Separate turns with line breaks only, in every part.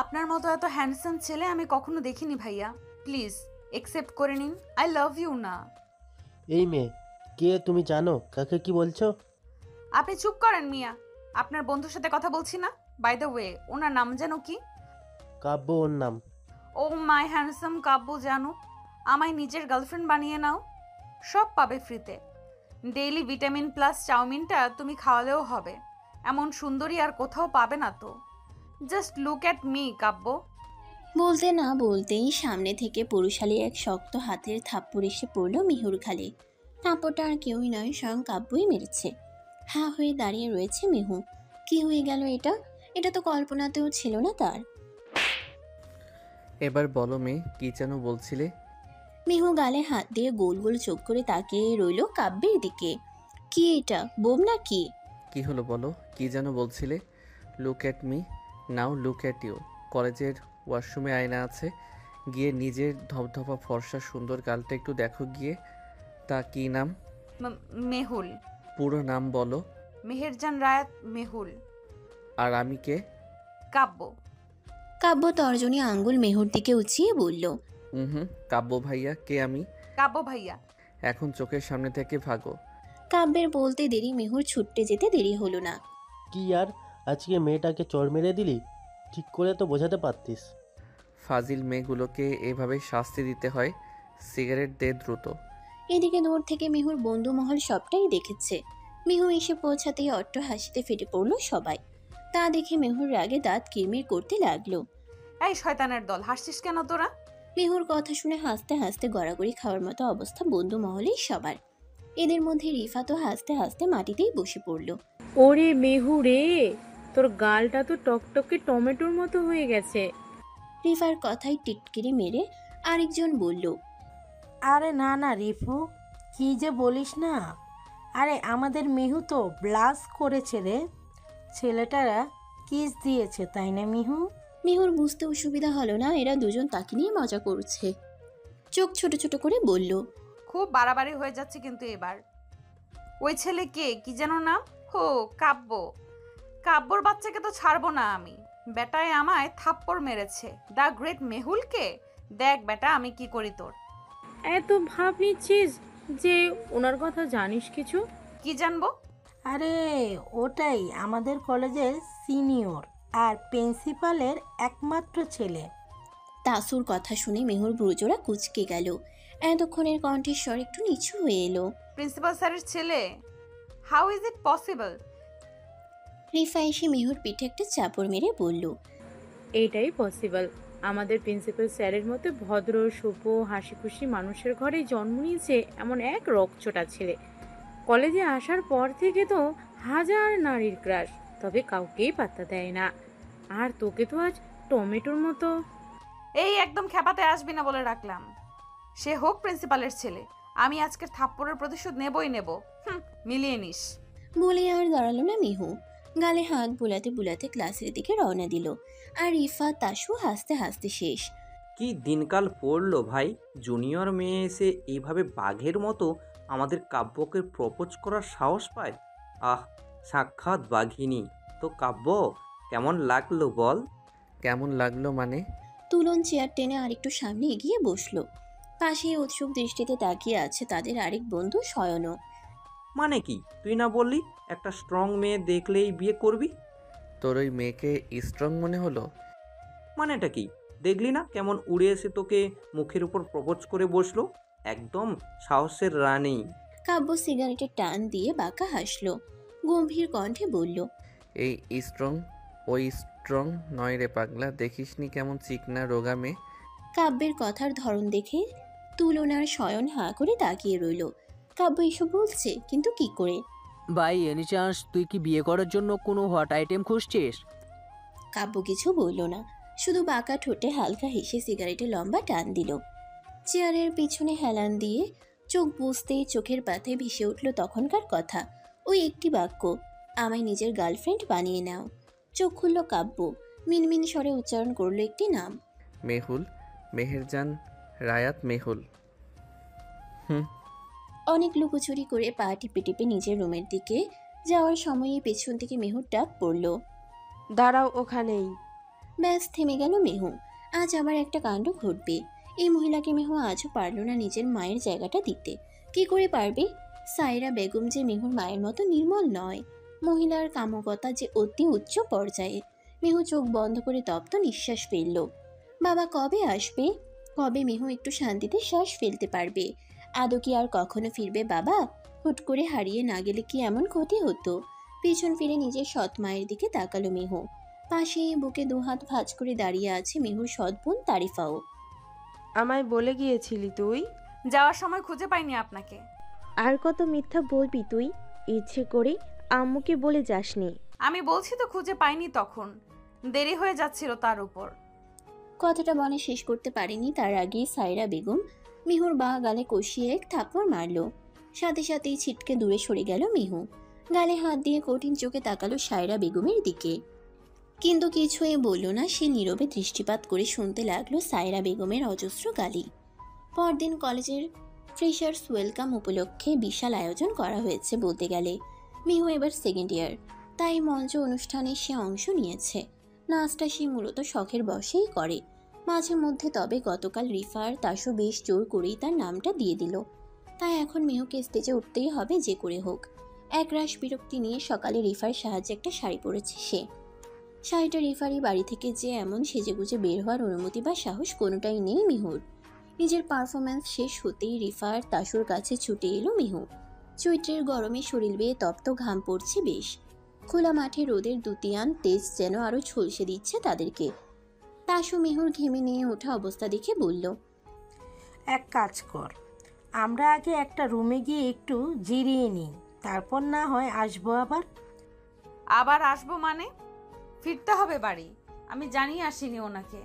আপনার মতো এত হ্যান্ডসাম ছেলে আমি কখনো দেখিনি ভাইয়া। প্লিজ একসেপ্ট করে নিন। আই লাভ ইউ না।
এই মেয়ে, কে তুমি জানো কাকে কি বলছো?
আপনি চুপ করেন মিয়া। আপনার বন্ধুর সাথে কথা বলছি না? বাই দ্য ওয়ে, ওনার নাম যেন কি?
কাব্য ওর নাম।
ও মাই হ্যান্ডসাম কাব্য জানু, আমায় নিজের গার্লফ্রেন্ড বানিয়ে নাও। সব পাবে ফ্রিতে। ডেইলি ভিটামিন প্লাস চাউমিনটা তুমি খাওয়ালেও হবে। এমন সুন্দরী আর কোথাও পাবে না তো। জাস্ট লুক অ্যাট মি কাব্য।
বলতে না বলতেই সামনে থেকে পুরুষালী এক শক্ত হাতের থাপ্পড় এসে পড়ল মিহুর ঘালে। থাপ্পড়টা আর কেউই নয়, স্বয়ং কাব্যই মেরেছে। হা হয়ে দাঁড়িয়ে রয়েছে মিহু। কি হয়ে গেল এটা? এটা তো কল্পনাতেও ছিল না তার।
এবার বলো মেয়ে, কি যেন বলছিলে?
মিহু গালে হাত দিয়ে গোল গোল চোখ করে তাকিয়ে রইল কাব্যের দিকে। কি এটা, বোম নাকি?
কি হলো বলো, কি যেন বলছিলে? Look at me, now look at you. কলেজের ওয়াশরুমে আয়না আছে, গিয়ে নিজের ধপধপা ফর্সা সুন্দর গালটা একটু দেখো গিয়ে। তা কি নাম?
মেহুল।
পুরো নাম বলো।
মেহেরজান রায়াত মেহুল।
আর আমি কে?
কাব্য।
কাব্য তর্জনী আঙ্গুল মেহুর দিকে উঁচিয়ে বলল,
হুম, কাব্য ভাইয়া কে আমি?
কাব্য ভাইয়া।
এখন চোখের সামনে থেকে ভাগো।
কাব্যের বলতে দেরি মেহুর ছুটতে যেতে দেরি হলো না।
কি আর, আজকে মেয়েটাকে চড় মেরে দিলি? ঠিক করে তো বোঝাতে পারতিস।
ফাজিল মেয়েগুলোকে এভাবে শাস্তি দিতে হয়। সিগারেট দে দ্রুত।
এদিকে দূর থেকে মিহুর বন্ধু মহল সবটাই দেখেছে। মিহু এসে পৌঁছাতেই অট্ট হাসিতে ফেটে পড়ল সবাই। তা দেখে মেহুর রাগে দাঁত কিরমির করতে লাগলো।
এই শয়তানের দল, হাসছিস কেন তোরা?
মিহুর কথা শুনে হাসতে হাসতে গড়াগড়ি খাওয়ার মতো অবস্থা বন্ধু মহলেই সবার। এদের মধ্যে রিফা তো হাসতে হাসতে মাটিতেই বসে পড়ল।
ওরে মেহু রে, তোর গালটা তো টকটকে টমেটোর মতো হয়ে গেছে।
রিফার কথায় টিটকিরি মেরে আরেকজন বলল,
আরে না না রিফু, কি যে বলিস না। আরে আমাদের মিহু তো ব্লাস করেছে রে। ছেলেটারা কিস দিয়েছে তাই না মিহু?
মিহুর বুঝতে অসুবিধা হলো না এরা দুজন তাকে নিয়ে মজা করছে। চোখ ছোট ছোট করে বলল,
খুব বাড়াবাড়ি হয়ে যাচ্ছে কিন্তু এবার। ওই ছেলে কে, কি যেন নাম? হো, কাব্য। কাব্যর বাচ্চাকে তো ছাড়বো না আমি। বেটায় আমায় থাপ্পড় মেরেছে। দ্য গ্রেট মেহুলকে। দেখ বেটা আমি কি করি তোর।
এত ভাব নিচ্ছিস যে ওনার কথা জানিস কিছু?
কি জানবো?
আরে ওটাই আমাদের কলেজের সিনিয়র আর প্রিন্সিপালের একমাত্র ছেলে।
তাসুর কথা শুনে মেহুর ব্রুজোরা কুচকে গেল। এতক্ষণের কণ্ঠেশ্বর একটু নিচু হয়ে এলো।
প্রিন্সিপাল স্যারের ছেলে? How is it possible?
Rifa এসে মেহুর পিঠে একটা চাপড় মেরে বলল,
এইটাই পসিবল। আমাদের প্রিন্সিপাল স্যারের মতো ভদ্র সভ্য হাসি খুশি মানুষের ঘরে জন্ম নিয়েছে এমন এক রকচটা ছেলে। কলেজে আসার পর থেকে তো হাজার নারীর ক্রাশ, তবে কাউকেই পাত্তা দেয় না। আর তোকে তো আজ টমেটোর মতো।
এই একদম খেপাতে আসবি না বলে রাখলাম। সে হোক প্রিন্সিপালের ছেলে, আমি আজকের থাপ্পড়ের প্রতিশোধ নেবই নেব। মিলিয়ে নিস।
বলে আর দাঁড়ালো না মিহু। গালে হাত বুলাতে বুলাতে ক্লাসের দিকে রওনা দিল। আর রিফা তাসু হাসতে হাসতে শেষ।
কি দিনকাল পড়লো ভাই, জুনিয়র মেয়ে এসে এইভাবে বাঘের মতো আমাদের কাব্যকে প্রপোজ করার সাহস পায়। আহ, সাক্ষাৎ বাঘিনী। তো কাব্য, কেমন লাগলো বল?
কেমন লাগলো মানে?
তুলন চেয়ার টেনে আরেকটু সামনে এগিয়ে বসলো। পাশে উৎসুক দৃষ্টিতে তাকিয়ে আছে তাদের আরেক বন্ধু শয়নও।
মানে কি, তুই না বললি একটা স্ট্রং মেয়ে দেখলেই বিয়ে করবি?
তোর ওই মেয়েকে স্ট্রং মনে হলো?
মানেটা কি? দেখলি না কেমন উড়ে এসে তোকে মুখের উপর প্রপোজ করে বসলো। একদম সাহসের রানী।
কাব্য সিগারেটের টান দিয়ে বাঁকা হাসলো। গম্ভীর কণ্ঠে বলল,
এই স্ট্রং, ওই স্ট্রং নয় রে পাগলা, দেখিসনি কেমন চিকনা রোগা মেয়ে।
কাব্যের কথার ধরন দেখে তুলনার শয়ন হাঁ করে তাকিয়ে রইল। কাব্য এসব বলছে কিন্তু কি করে?
ভাই এনি চান্স তুই কি বিয়ে করার জন্য কোনো হট আইটেম খুঁজছিস?
কাব্য কিছু বলল না, শুধু বাঁকা ঠোঁটে হালকা হেসে সিগারেটে লম্বা টান দিল। চেয়ারের পিছনে হেলান দিয়ে চোখ বুঝতেই চোখের পাতায় ভেসে উঠল তখনকার কথা। ওই একটি বাক্য, আমায় নিজের গার্লফ্রেন্ড বানিয়ে নাও। চোখ খুলল কাব্য, মিনমিন স্বরে উচ্চারণ করলো একটি নাম।
মেহুল, মেহেরজান রায়াত মেহুল।
অনেক লুকোচুরি করে পা টিপে টিপে নিজের রুমের দিকে যাওয়ার সময়ে পেছন থেকে মেহুর ডাক পড়ল,
দাঁড়াও ওখানেই।
ব্যাস থেমে গেল মেহু। আজ আবার একটা কাণ্ড ঘটবে। এই মহিলাকে মেহু আজও পারল না নিজের মায়ের জায়গাটা দিতে। কি করে পারবে? সায়রা বেগম যে মেহুর মায়ের মতো নির্মল নয়। মহিলার কামকতা যে অতি উচ্চ পর্যায়ে। মেহু চোখ বন্ধ করে তপ্ত নিঃশ্বাস ফেলল। বাবা কবে আসবে? কবে মেহু একটু শান্তিতে শ্বাস ফেলতে পারবে? আদৌ কি আর কখনো ফিরবে বাবা? হুট করে হারিয়ে না গেলে কি এমন ক্ষতি হতো? পিছন ফিরে নিজের সৎ মায়ের দিকে তাকালো মেহু। পাশে বুকে দুহাত ভাঁজ করে দাঁড়িয়ে আছে মেহুর সৎ বোন তারিফাও।
আমায় বলে গিয়েছিলি তুই?
যাওয়ার সময় খুঁজে পাইনি আপনাকে।
আর কত মিথ্যা বলবি তুই? ইচ্ছে করে আম্মুকে বলে যাসনি।
আমি বলছি তো খুঁজে পাইনি, তখন দেরি হয়ে যাচ্ছিল তার উপর।
কথাটা বলে শেষ করতে পারেনি তার আগেই সায়রা বেগম মিহুর বাঁ গালে কষিয়ে এক থাপ্পড় মারল। সাথে সাথেই ছিটকে দূরে সরে গেল মিহু। গালে হাত দিয়ে কঠিন চোখে তাকালো সায়রা বেগমের দিকে, কিন্তু কিছুই বলল না। সে নীরবে দৃষ্টিপাত করে শুনতে লাগলো সায়রা বেগমের অজস্র গালি। পরদিন কলেজের ফ্রেশার্স ওয়েলকাম উপলক্ষে বিশাল আয়োজন করা হয়েছে বলতে গেলে। মিহু এবার সেকেন্ড ইয়ার, তাই মঞ্চ অনুষ্ঠানে সে অংশ নিয়েছে। নাচটা সে মূলত শখের বশেই করে মাঝে মধ্যে, তবে গতকাল রিফা আর তাসু বেশ জোর করেই তার নামটা দিয়ে দিল। তাই এখন মেহুকে স্টেজে উঠতেই হবে যে করে হোক। একরাশ বিরক্তি নিয়ে সকালে রিফার সাহায্যে একটা শাড়ি পরেছে সে। শাড়িটা রিফারই বাড়ি থেকে যে এমন সেজেগুজে বের হওয়ার অনুমতি বা সাহস কোনোটাই নেই মিহুর। নিজের পারফরম্যান্স শেষ হতেই রিফা আর তাসুর কাছে ছুটে এলো মিহু। চৈত্রের গরমে শরীর বেয়ে তপ্ত ঘাম পড়ছে বেশ। খোলা মাঠে রোদের দুতিয়ান তেজ যেন আরো ঝলসে দিচ্ছে তাদেরকে। তাসু মিহুর ঘেমে নিয়ে ওঠা অবস্থা দেখে বলল,
এক কাজ কর, আমরা আগে একটা রুমে গিয়ে একটু জিরিয়ে নিই, তারপর না হয় আসবো আবার।
আবার আসবো মানে? ফিরতে হবে বাড়ি। আমি জানি আসিনি ওনাকে।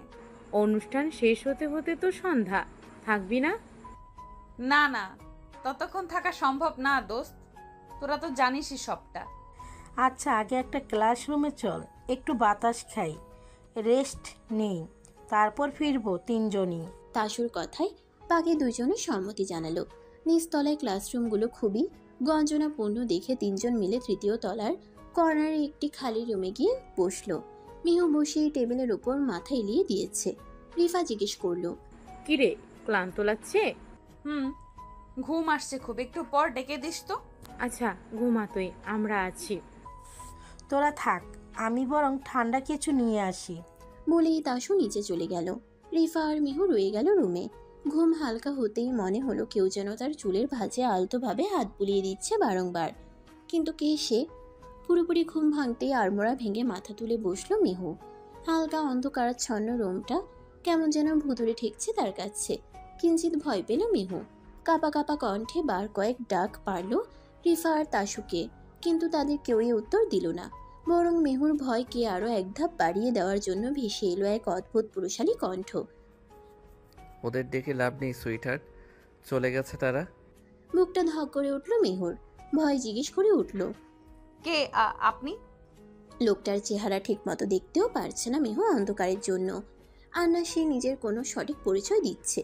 অনুষ্ঠান শেষ হতে হতে তো সন্ধ্যা, থাকবি না?
না না, ততক্ষণ থাকা সম্ভব না দোস্ত, তোরা তো জানিসই সবটা।
আচ্ছা, আগে একটা ক্লাসরুমে চল, একটু বাতাস খাই, রেস্ট নেই, তারপর ফিরবো তিনজনই।
তাসুর কথায় বাকি দুজনে সম্মতি জানালো। নিচতলায় ক্লাসরুমগুলো খুবই গঞ্জনাপূর্ণ দেখে তিনজন মিলে তৃতীয় তলার কর্নারে একটি খালি রুমে গিয়ে বসলো। মিহু বসে টেবিলের উপর মাথা এলিয়ে দিয়েছে। রিফা জিজ্ঞেস করলো,
কিরে, ক্লান্ত লাগছে?
ঘুম আসছে খুব, একটু পর ডেকে দিস তো।
আচ্ছা ঘুমা তুই, আমরা আছি।
তোরা থাক, আমি বরং ঠান্ডা কিছু নিয়ে আসি।
বলেই তাসু নিচে চলে গেল। রিফা আর মিহু রয়ে গেল রুমে। ঘুম হালকা হতেই মনে হলো কেউ যেন তার চুলের ভাঁজে আলতোভাবে হাত বুলিয়ে দিচ্ছে বারংবার। কিন্তু কে সে? পুরোপুরি ঘুম ভাঙতেই আড়মোড়া ভেঙে মাথা তুলে বসলো মিহু। হালকা অন্ধকারাচ্ছন্ন রুমটা কেমন যেন ভুতুড়ে ঠেকছে তার কাছে। কিঞ্চিত ভয় পেল মিহু। কাপা কাপা কণ্ঠে বার কয়েক ডাক পারল রিফা আর তাসুকে, কিন্তু তাদের কেউই উত্তর দিল না। বরং মেহুর ভয়কে আরো এক ধাপ বাড়িয়ে দেওয়ার জন্য ভেসে এলো এক অদ্ভুত পুরুষালী কণ্ঠ।
ওদের ডেকে লাভ নেই সুইটহার্ট, চলে গেছে তারা।
বুকটা ধক করে উঠল মেহুর। ভয় জিজ্ঞেস করে উঠল,
কে আপনি?
লোকটার চেহারা ঠিক মতো দেখতেও পারছে না মেহু অন্ধকারের জন্য। আর না সে নিজের কোনো সঠিক পরিচয় দিচ্ছে।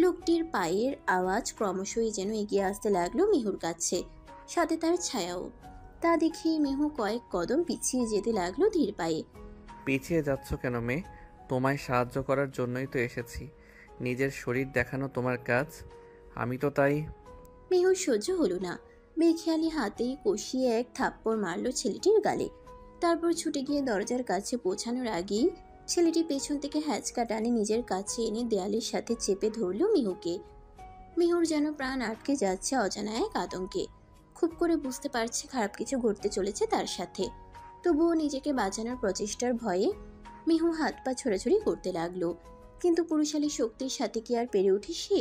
লোকটির পায়ের আওয়াজ ক্রমশই যেন এগিয়ে আসতে লাগলো মেহুর কাছে, সাথে তার ছায়াও। তা দেখে মেহু কয়েক কদম পিছিয়ে যেতে লাগলো ধীর পায়ে।
পিছিয়ে যাচ্ছ কেন মেয়ে? তোমায় সাহায্য করার জন্যই তো এসেছি। নিজের শরীর দেখানো তোমার কাজ, আমি তো তাই।
মেহুর সহ্য হলো না। বেখেয়ালি হাতে কষিয়ে এক থাপ্পড় মারল ছেলেটির গালে। তারপর ছুটে গিয়ে দরজার কাছে পৌঁছানোর আগেই ছেলেটি পেছন থেকে হ্যাঁচকা টানে নিজের কাছে এনে দেয়ালের সাথে চেপে ধরল মিহুকে। মিহুর যেন প্রাণ আটকে যাচ্ছে অজানা এক আতঙ্কে। খুব করে বুঝতে পারছে খারাপ কিছু ঘটতে চলেছে তার সাথে। তবুও নিজেকে বাঁচানোর প্রচেষ্টার ভয়ে মিহু হাত পা ছোড়াছুড়ি করতে লাগলো। কিন্তু পুরুষালী শক্তির সাথে কি আর পেরে উঠে সে?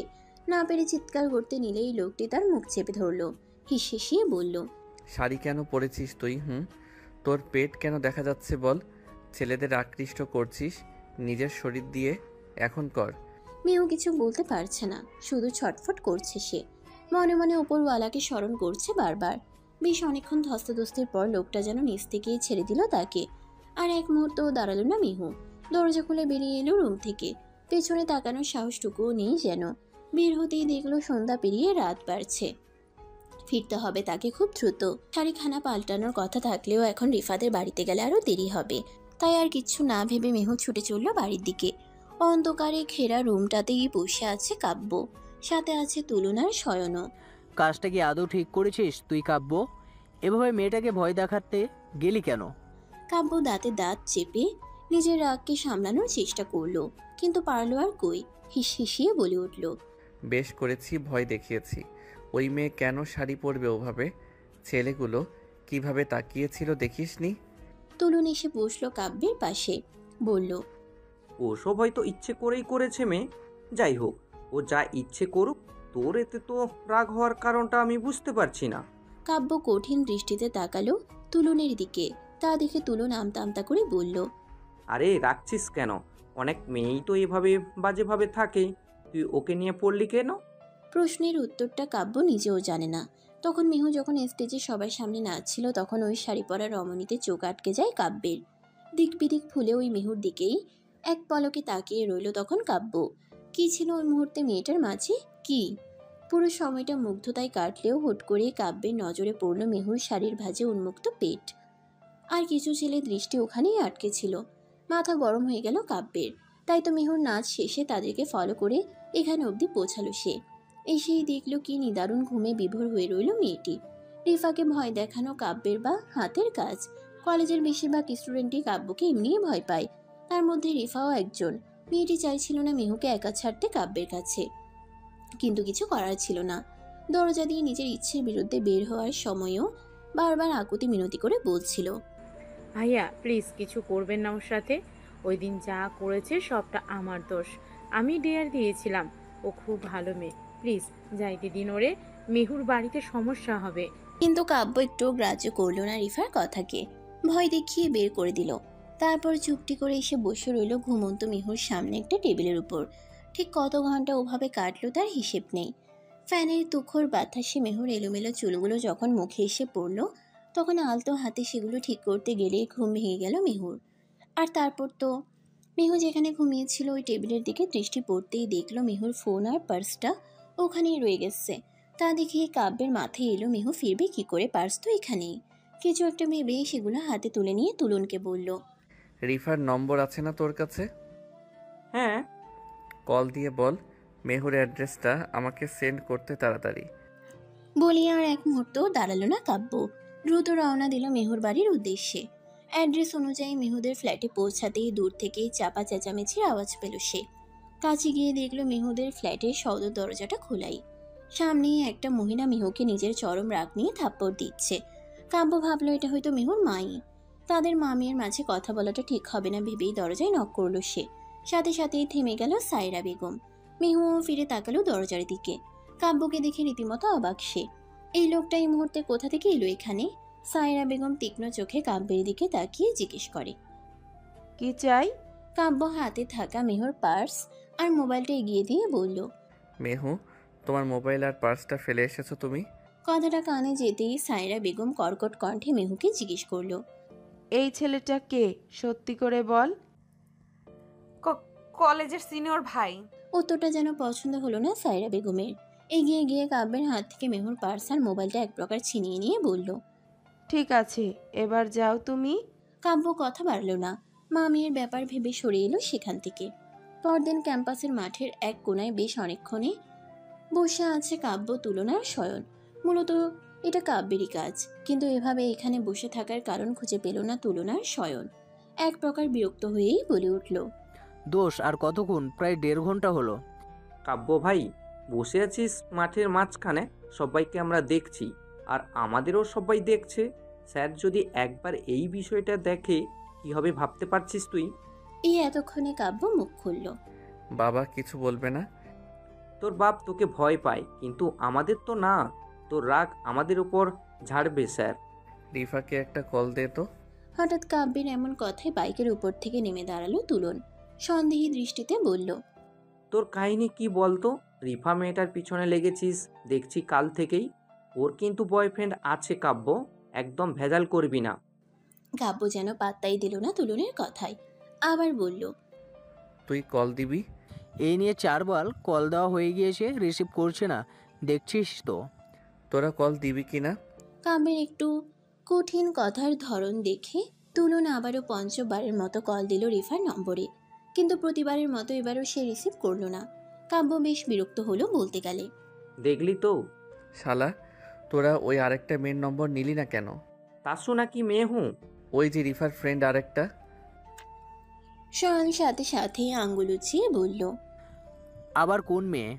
না পেরে চিৎকার করতে নিলেই লোকটি তার মুখ চেপে ধরল। হিসিয়ে বলল,
শাড়ি কেন পরেছিস তুই? তোর পেট কেন দেখা যাচ্ছে বল? ছেলেদের আকৃষ্ট করছিস নিজের শরীর দিয়ে, এখন কর।
মেয়েও কিছু বলতে পারছে না, শুধু ছটফট করছে সে। মনে মনে ওপরওয়ালাকে স্মরণ করছে বারবার। বেশ অনেকক্ষণ ধস্তাধস্তির পর লোকটা যেন নিচ থেকেই ছেড়ে দিল তাকে। আর এক মুহূর্তও দাঁড়ালো না মিহু। দরজা খুলে বেরিয়ে এলো রুম থেকে। পেছনে তাকানোর সাহসটুকুও নেই যেন। বের হতেই দেখলো সন্ধ্যা পেরিয়ে রাত বাড়ছে। ফিরতে হবে তাকে খুব দ্রুত। শাড়িখানা পাল্টানোর কথা থাকলেও এখন রিফাদের বাড়িতে গেলে আরো দেরি হবে। তাই আর কিচ্ছু না ভেবে মেহু ছুটে চলল বাড়ির দিকে। অন্ধকারে ঘেরা রুমটাতেই বসে আছে কাব্য, সাথে আছে তুলনার শয়নও।
কাজটা কি আদৌ ঠিক করেছিস তুই কাব্য? এভাবে মেয়েটাকে ভয় দেখাতে গেলি কেন?
কাব্য দাঁতে দাঁত চেপে নিজের রাগকে সামলানোর চেষ্টা করলো, কিন্তু পারলো আর কই। হিসিয়ে বলে উঠল,
বেশ করেছি, ভয় দেখিয়েছি। ওই মেয়ে কেন শাড়ি পরবে ওভাবে? ছেলেগুলো কিভাবে তাকিয়েছিল দেখিসনি?
তুলন এসে বসলো কাব্যের পাশে, বলল,
ওসব হয়তো ইচ্ছে করেই করেছে মেয়ে। যাই হোক, ও যা ইচ্ছে করুক, তোর এতে তো রাগ হওয়ার কারণটা আমি বুঝতে পারছি না।
কাব্য কঠিন দৃষ্টিতে তাকালো তুলনের দিকে। তা দেখে তুলন আমতা আমতা করে বলল,
আরে রাখছিস কেন? অনেক মেয়েই তো এভাবে বাজেভাবে থাকে, তুই ওকে নিয়ে পড়লি কেন?
প্রশ্নের উত্তরটা কাব্য নিজেও জানে না। তখন মেহু যখন স্টেজে সবার সামনে নাচছিল, তখন ওই শাড়ি পরা রমণীতে চোখ আটকে যায় কাব্যের। দিক বিদিক ফুলে ওই মেহুর দিকেই এক পলকে তাকিয়ে রইল তখন কাব্য। কি ছিল ওই মুহূর্তে মেয়েটার মাঝে? কি? পুরো সময়টা মুগ্ধতায় কাটলেও হুট করে কাব্যের নজরে পড়ল মেহুর শাড়ির ভাঁজে উন্মুক্ত পেট। আর কিছু ছেলে দৃষ্টি ওখানেই আটকে ছিল। মাথা গরম হয়ে গেল কাব্যের। তাই তো মেহুর নাচ শেষে তাদেরকে ফলো করে এখানে অবধি পৌঁছালো সে। এসেই দেখল কি নিদারুণ ঘুমে বিভোর হয়ে রইল মেয়েটি। রিফাকে ভয় দেখানো কাব্যের বা হাতের কাজ। কলেজের বেশিরভাগ স্টুডেন্টই কাব্যকে এমনিই ভয় পায়, তার মধ্যে রিফাও একজন। মেয়েটি চাইছিল না মেহুকে একা ছাড়তে কাব্যের কাছে, কিন্তু কিছু করার ছিল না। দরজা দিয়ে নিজের ইচ্ছের বিরুদ্ধে বের হওয়ার সময়ও বারবার আকুতি মিনতি করে বলছিল,
ভাইয়া প্লিজ কিছু করবেন না ওর সাথে। ওই দিন যা করেছে সবটা আমার দোষ। আমি ডেয়ার দিয়েছিলাম। ও খুব ভালো মেয়ে, প্লিজ যাইতে দিন ওরে। মেহুর বাড়িতে সমস্যা হবে।
কিন্তু কাব্য একটুও গ্রাহ্য করলো না রিফার কথাকে। ভয় দেখিয়ে বের করে দিল। তারপর চুপটি করে এসে বসে রইল ঘুমন্ত মেহুর সামনে একটা টেবিলের উপর। ঠিক কত ঘন্টা ওভাবে কাটলো তার হিসেব নেই। ফ্যানের তুখর বাতাসে মেহুর এলোমেলো চুলগুলো যখন মুখে এসে পড়লো, তখন আলতো হাতে সেগুলো ঠিক করতে গেলেই ঘুম ভেঙে গেল মেহুর। আর তারপর তো মেহু যেখানে ঘুমিয়েছিল ওই টেবিলের দিকে দৃষ্টি পড়তেই দেখলো মেহুর ফোন আর পার্সটা ওখানেই রয়ে গেছে। তা দেখে কাব্যের মাথায় এলো মেহু ফিরবে কি করে, পার্স তো এখানেই। কিছু একটা ভেবে সেগুলো হাতে তুলে নিয়ে তুলনকে বলল,
রিফার নম্বর আছে না তোর কাছে?
হ্যাঁ।
কল দিয়ে বল মেহুর অ্যাড্রেসটা আমাকে সেন্ড করতে তাড়াতাড়ি।
বলি আর এক মুহূর্ত দাঁড়ালো না কাব্য। দ্রুত রওনা দিল মেহুর বাড়ির উদ্দেশ্যে। অ্যাড্রেস অনুযায়ী মেহুদের ফ্ল্যাটে পৌঁছাতেই দূর থেকেই চাপা চেঁচামেচির আওয়াজ পেল সে। কাছে গিয়ে দেখলো মেহুদের ফ্ল্যাটের সদর দরজাটা খোলাই। সামনেই একটা মহিলা মেহুকে নিজের চরম রাগ নিয়ে থাপ্পড় দিচ্ছে। কাব্য ভাবলো এটা হয়তো মেহুর মাই। তাদের মা মেয়ের মাঝে কথা বলাটা ঠিক হবে না ভেবেই দরজায় নক করলো সে। সাথে সাথেই থেমে গেল সায়রা বেগম। মেহুও ফিরে তাকালো দরজার দিকে। কাব্যকে দেখে রীতিমতো অবাক সে। এই লোকটা এই মুহূর্তে কোথা থেকে এলো এখানে? সায়রা বেগম তীক্ষ্ণ চোখে কাব্যের দিকে তাকিয়ে জিজ্ঞেস করে,
কি চাই?
কাব্য হাতে থাকা মেহুর পার্স আর মোবাইলটা এগিয়ে দিয়ে বলল,
মেহু, তোমার মোবাইল আর পার্সটা ফেলে এসেছো তুমি?
কথাটা কানে যেতেই সায়রা বেগম কর্কট কণ্ঠে মেহুকে জিজ্ঞেস করলো,
এই ছেলেটা কে? সত্যি করে বল।
কলেজের সিনিয়র ভাই।
উত্তরটা যেন পছন্দ হলো না সায়রা বেগমের। এগিয়ে গিয়ে কাব্যের হাত থেকে মেহুর পার্স আর মোবাইলটা এক প্রকার ছিনিয়ে নিয়ে বলল,
ঠিক আছে, এবার যাও তুমি।
কাব্য কথা বাড়ল না। মা মেয়ের ব্যাপার ভেবে সরে এলো সেখান থেকে। পরদিন ক্যাম্পাসের মাঠের এক কোনায় বেশ অনেকক্ষণে বসে আছে কাব্য, তুলনার শয়ন। মূলত এটা কাব্যেরই কাজ, কিন্তু এভাবে এখানে বসে থাকার কারণ খুঁজে পেল না তুলনার শয়ন। এক প্রকার বিরক্ত হয়েই বলে উঠল,
দোষ আর কতক্ষণ? প্রায় 1.5 ঘন্টা হলো।
কাব্য ভাই, বসে আছিস মাঠের মাঝখানে, সবাইকে আমরা দেখছি, আর আমাদেরও সবাই দেখছে। স্যার যদি একবার এই বিষয়টা দেখে কি হবে ভাবতে পারছিস তুই?
এই এতক্ষণে কাব্য মুখ খুলল।
বাবা কিছু বলবে না?
তোর বাপ তোকে ভয় পায়, কিন্তু আমাদের তো না। তোর রাগ আমাদের উপর ঝাড়বে স্যার।
রিফাকে একটা কল দে তো।
হঠাৎ কাব্যের এমন কথায় বাইকের উপর থেকে নেমে দাঁড়ালো তুলন। সন্দেহী দৃষ্টিতে বলল,
তোর কাহিনী কি বলতো? রিফা মেয়েটার পিছনে লেগেছিস দেখছি কাল থেকেই। ওর কিন্তু বয়ফ্রেন্ড আছে কাব্য, একদম ভেজাল করবি না।
কাব্য যেন পাত্তাই দিল না তুলনের কথায়, আবার বলল,
তুই কল দিবি?
এই নিয়ে 4 বার কল দেওয়া হয়ে গিয়েছে, রিসিভ করছে না, দেখছিস তো।
তোরা কল দিবি কি না?
কাব্যের একটু কঠিন কথার ধরন দেখে তুলন আবারও পঞ্চমবারের মতো কল দিল রিফার নম্বরে, কিন্তু প্রতিবারের মতো এবারও সে রিসিভ করলো না। কাব্য বেশ বিরক্ত হলো বলতে গেলে।
দেখলি তো,
শালা, তোরা ওই আরেকটা মেয়ের নম্বর নিলি না কেন?
তাসু নাকি মেয়ে হুঁ?
ওই যে রিফার ফ্রেন্ড আরেকটা।
শয়ন সাথে সাথে আঙ্গুল উঁচিয়ে বলল,
আবার কোন মেয়ে?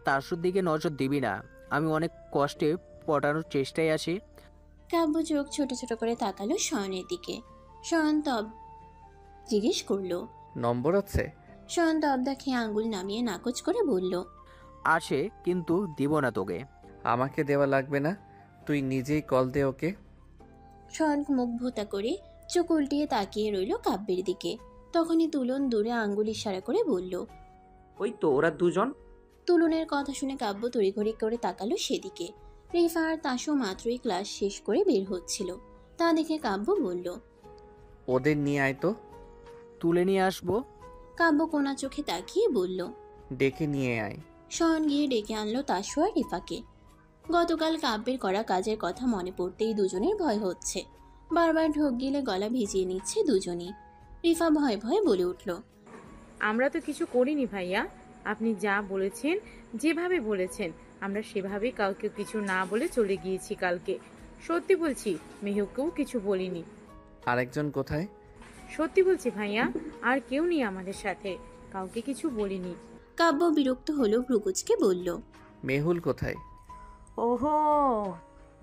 তার দিকে নজর দিবি না, আমি অনেক কষ্টে পটানোর চেষ্টায় আছি।
কাব্য চোখ ছোট ছোট করে তাকালো শয়নের দিকে। শয়ন তব জিজ্ঞেস করলো,
নম্বর আছে?
শয়ন তবদা খেয়ে আঙ্গুল নামিয়ে নাকচ করে বলল,
আছে, কিন্তু দিব না তোকে।
আমাকে দেওয়া লাগবে না, তুই নিজেই কল দে ওকে।
শয়ন মুখ ভোতা করে চোখ উল্টিয়ে তাকিয়ে রইল কাব্যের দিকে। তখনই তুলন দূরে আঙ্গুল ইশারা করে বলল।
ওই তো ওরা দুজন।
তুলনের কথা শুনে কাব্য তড়িঘড়ি করে তাকালো সেদিকে। রিফা আর তাসু মাত্রই ক্লাস শেষ করে বের হচ্ছিল, তা দেখে কাব্য বলল,
ওদের নিয়ে আয় তো।
তুলে নিয়ে আসবো।
কাব্য কোনা চোখে তাকিয়ে বলল।
ডেকে নিয়ে আয়।
শয়ন গিয়ে ডেকে আনলো তাসু আর রিফাকে। গতকাল কাব্যের করা কাজের কথা মনে পড়তেই দুজনের ভয় হচ্ছে। বারবার ঢোক গিলে গলা ভিজিয়ে নিচ্ছে দুজনই। রিফা ভয়ে ভয়ে বলে উঠল,
আমরা তো কিছু করিনি ভাইয়া, আপনি যা বলেছেন, যেভাবে বলেছেন আমরা সেভাবেই কাউকে কিছু না বলে চলে গিয়েছি কালকে। সত্যি বলছি, মেহুকেও কিছু বলিনি।
আরেকজন কোথায়?
সত্যি বলছি ভাইয়া, আর কেউ নেই আমাদের সাথে, কাউকে কিছু বলিনি।
কাব্য বিরক্ত হলো ভ্রুকুচকে বলল,
মেহুল কোথায়?
ওহো,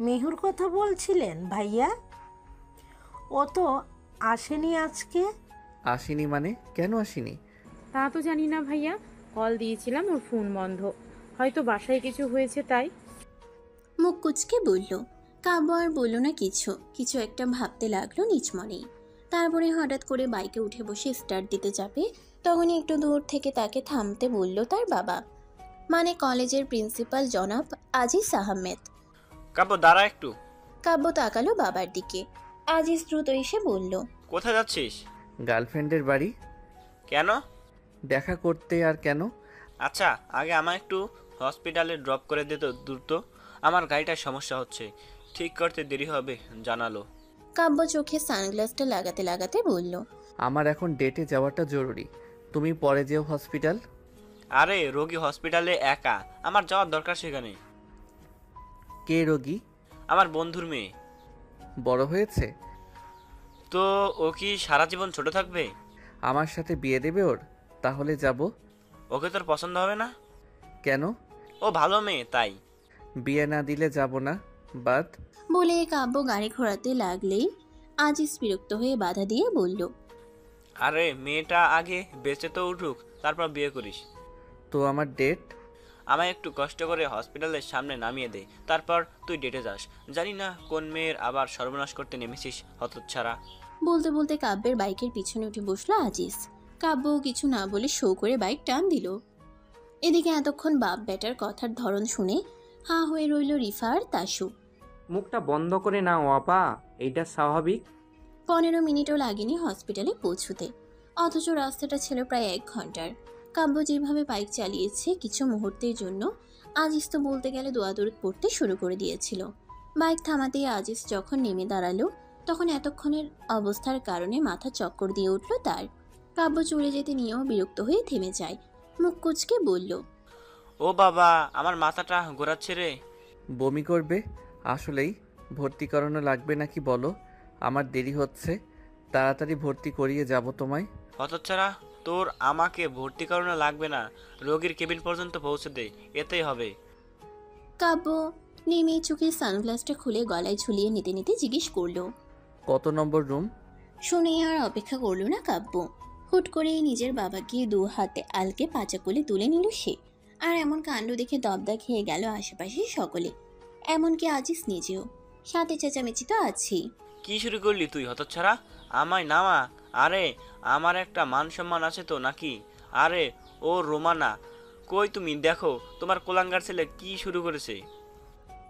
মেহুর কথা বলছিলেন ভাইয়া? ও তো আসেনি আজকে।
আসেনি মানে? কেন আসেনি?
তা তো জানি না ভাইয়া, কল দিয়েছিলাম ওর ফোন বন্ধ, হয়তো বাসায় কিছু হয়েছে তাই।
মুখ কুচকে বলল। কাব্য আর বলল না কিছু, কিছু একটা ভাবতে লাগলো নিজ মনেই। তারপরে হঠাৎ করে বাইকে উঠে বসে স্টার্ট দিতে যাবে, তখনই একটু দূর থেকে তাকে থামতে বলল তার বাবা, মানে কলেজের প্রিন্সিপাল জনাব আজিজ আহমেদ।
কাব্য দাঁড়া একটু।
কাব্য তাকালো বাবার দিকে। আজিজ দ্রুত এসে বলল,
কোথায় যাচ্ছিস?
গার্লফ্রেন্ডের বাড়ি।
কেন?
দেখা করতে। আর কেন?
আচ্ছা, আগে আমায় একটু হসপিটালে ড্রপ করে দে তো দ্রুত, আমার গাড়িটার সমস্যা হচ্ছে, ঠিক করতে দেরি হবে জানালো।
কাব্য চোখে সানগ্লাসটা লাগাতে লাগাতে বলল,
আমার এখন ডেটে যাওয়াটা জরুরি, তুমি পরে যেও হসপিটাল।
আরে রোগী হসপিটালে একা, আমার যাওয়ার দরকার সেখানে।
কে রোগী?
আমার বন্ধুর মেয়ে।
বড় হয়েছে
তো ও কি সারা জীবন ছোট থাকবে?
আমার সাথে বিয়ে দেবে ওর? তাহলে যাব।
ওকে তোর পছন্দ হবে না?
কেন?
ও ভালো মেয়ে তাই।
বিয়ে না দিলে যাব না, বাদ।
বলে কাব্য গাড়ি ঘোরাতে লাগলেই আজিজ বিরক্ত হয়ে বাধা দিয়ে বলল,
আরে মেয়েটা আগে বেঁচে তো উঠুক, তারপর বিয়ে করিস।
তো আমার ডেট?
আমায় একটু কষ্ট করে হসপিটালের সামনে নামিয়ে দে, তারপর তুই ডেটে যাস। জানি না কোন মেয়ের আবার সর্বনাশ করতে নেমেছিস হতচ্ছাড়া।
বলতে বলতে কাব্যের বাইকের পিছনে উঠে বসলো আজিজ। কাব্য কিছু না বলে শো করে বাইক টান দিল। এদিকে এতক্ষণ বাপ বেটার কথার ধরন শুনে হাঁ হয়ে রইল রিফা আর তাসু।
মুখটা বন্ধ করে নাও আপা, এইটা স্বাভাবিক।
15 মিনিটও লাগেনি হসপিটালে পৌঁছতে, অথচ রাস্তাটা ছিল প্রায় 1 ঘন্টার। কাব্য যেভাবে বাইক চালিয়েছে, কিছু মুহূর্তের জন্য আজিজ তো বলতে গেলে দোয়াদৌড় পড়তে শুরু করে দিয়েছিল। বাইক থামাতেই আজিজ যখন নেমে দাঁড়ালো, তখন এতক্ষণের অবস্থার কারণে মাথা চক্কর দিয়ে উঠল তার। কাব্য চলে যেতে নিয়েও বিরক্ত হয়ে থেমে যায়। মুখ কুচকে বলল,
ও বাবা, আমার মাথাটা ঘোরাচ্ছে রে।
বমি করবে? আসলেই ভর্তি করানো লাগবে নাকি বলো? আমার দেরি হচ্ছে, তাড়াতাড়ি ভর্তি করিয়ে যাব তোমায়।
হতচ্ছাড়া, তোর আমাকে ভর্তি করানো লাগবে না, রোগীর কেবিন পর্যন্ত পৌঁছে দে, এতেই হবে।
কাব্য নেমে চোখের সানগ্লাসটা খুলে গলায় ঝুলিয়ে নিতে নিতে জিজ্ঞেস করলো,
কত নম্বর রুম?
শুনে আর অপেক্ষা করলো না কাব্য। হুট করেই নিজের বাবাকে 2 হাতে আলকে পাচা কোলে তুলে নিল সে। আর এমন কাণ্ড দেখে দবদা খেয়ে গেল আশেপাশে সকলে, এমনকি আজিজ নিজেও। সাথে চেঁচামেচি তো আছেই।
কি শুরু করলি তুই হতচ্ছাড়া? আমায় নামা। আরে আমার একটা মান সম্মান আছে তো নাকি? আরে ও রোমানা, কই তুমি? দেখো তোমার কোলাঙ্গার ছেলে কি শুরু করেছে।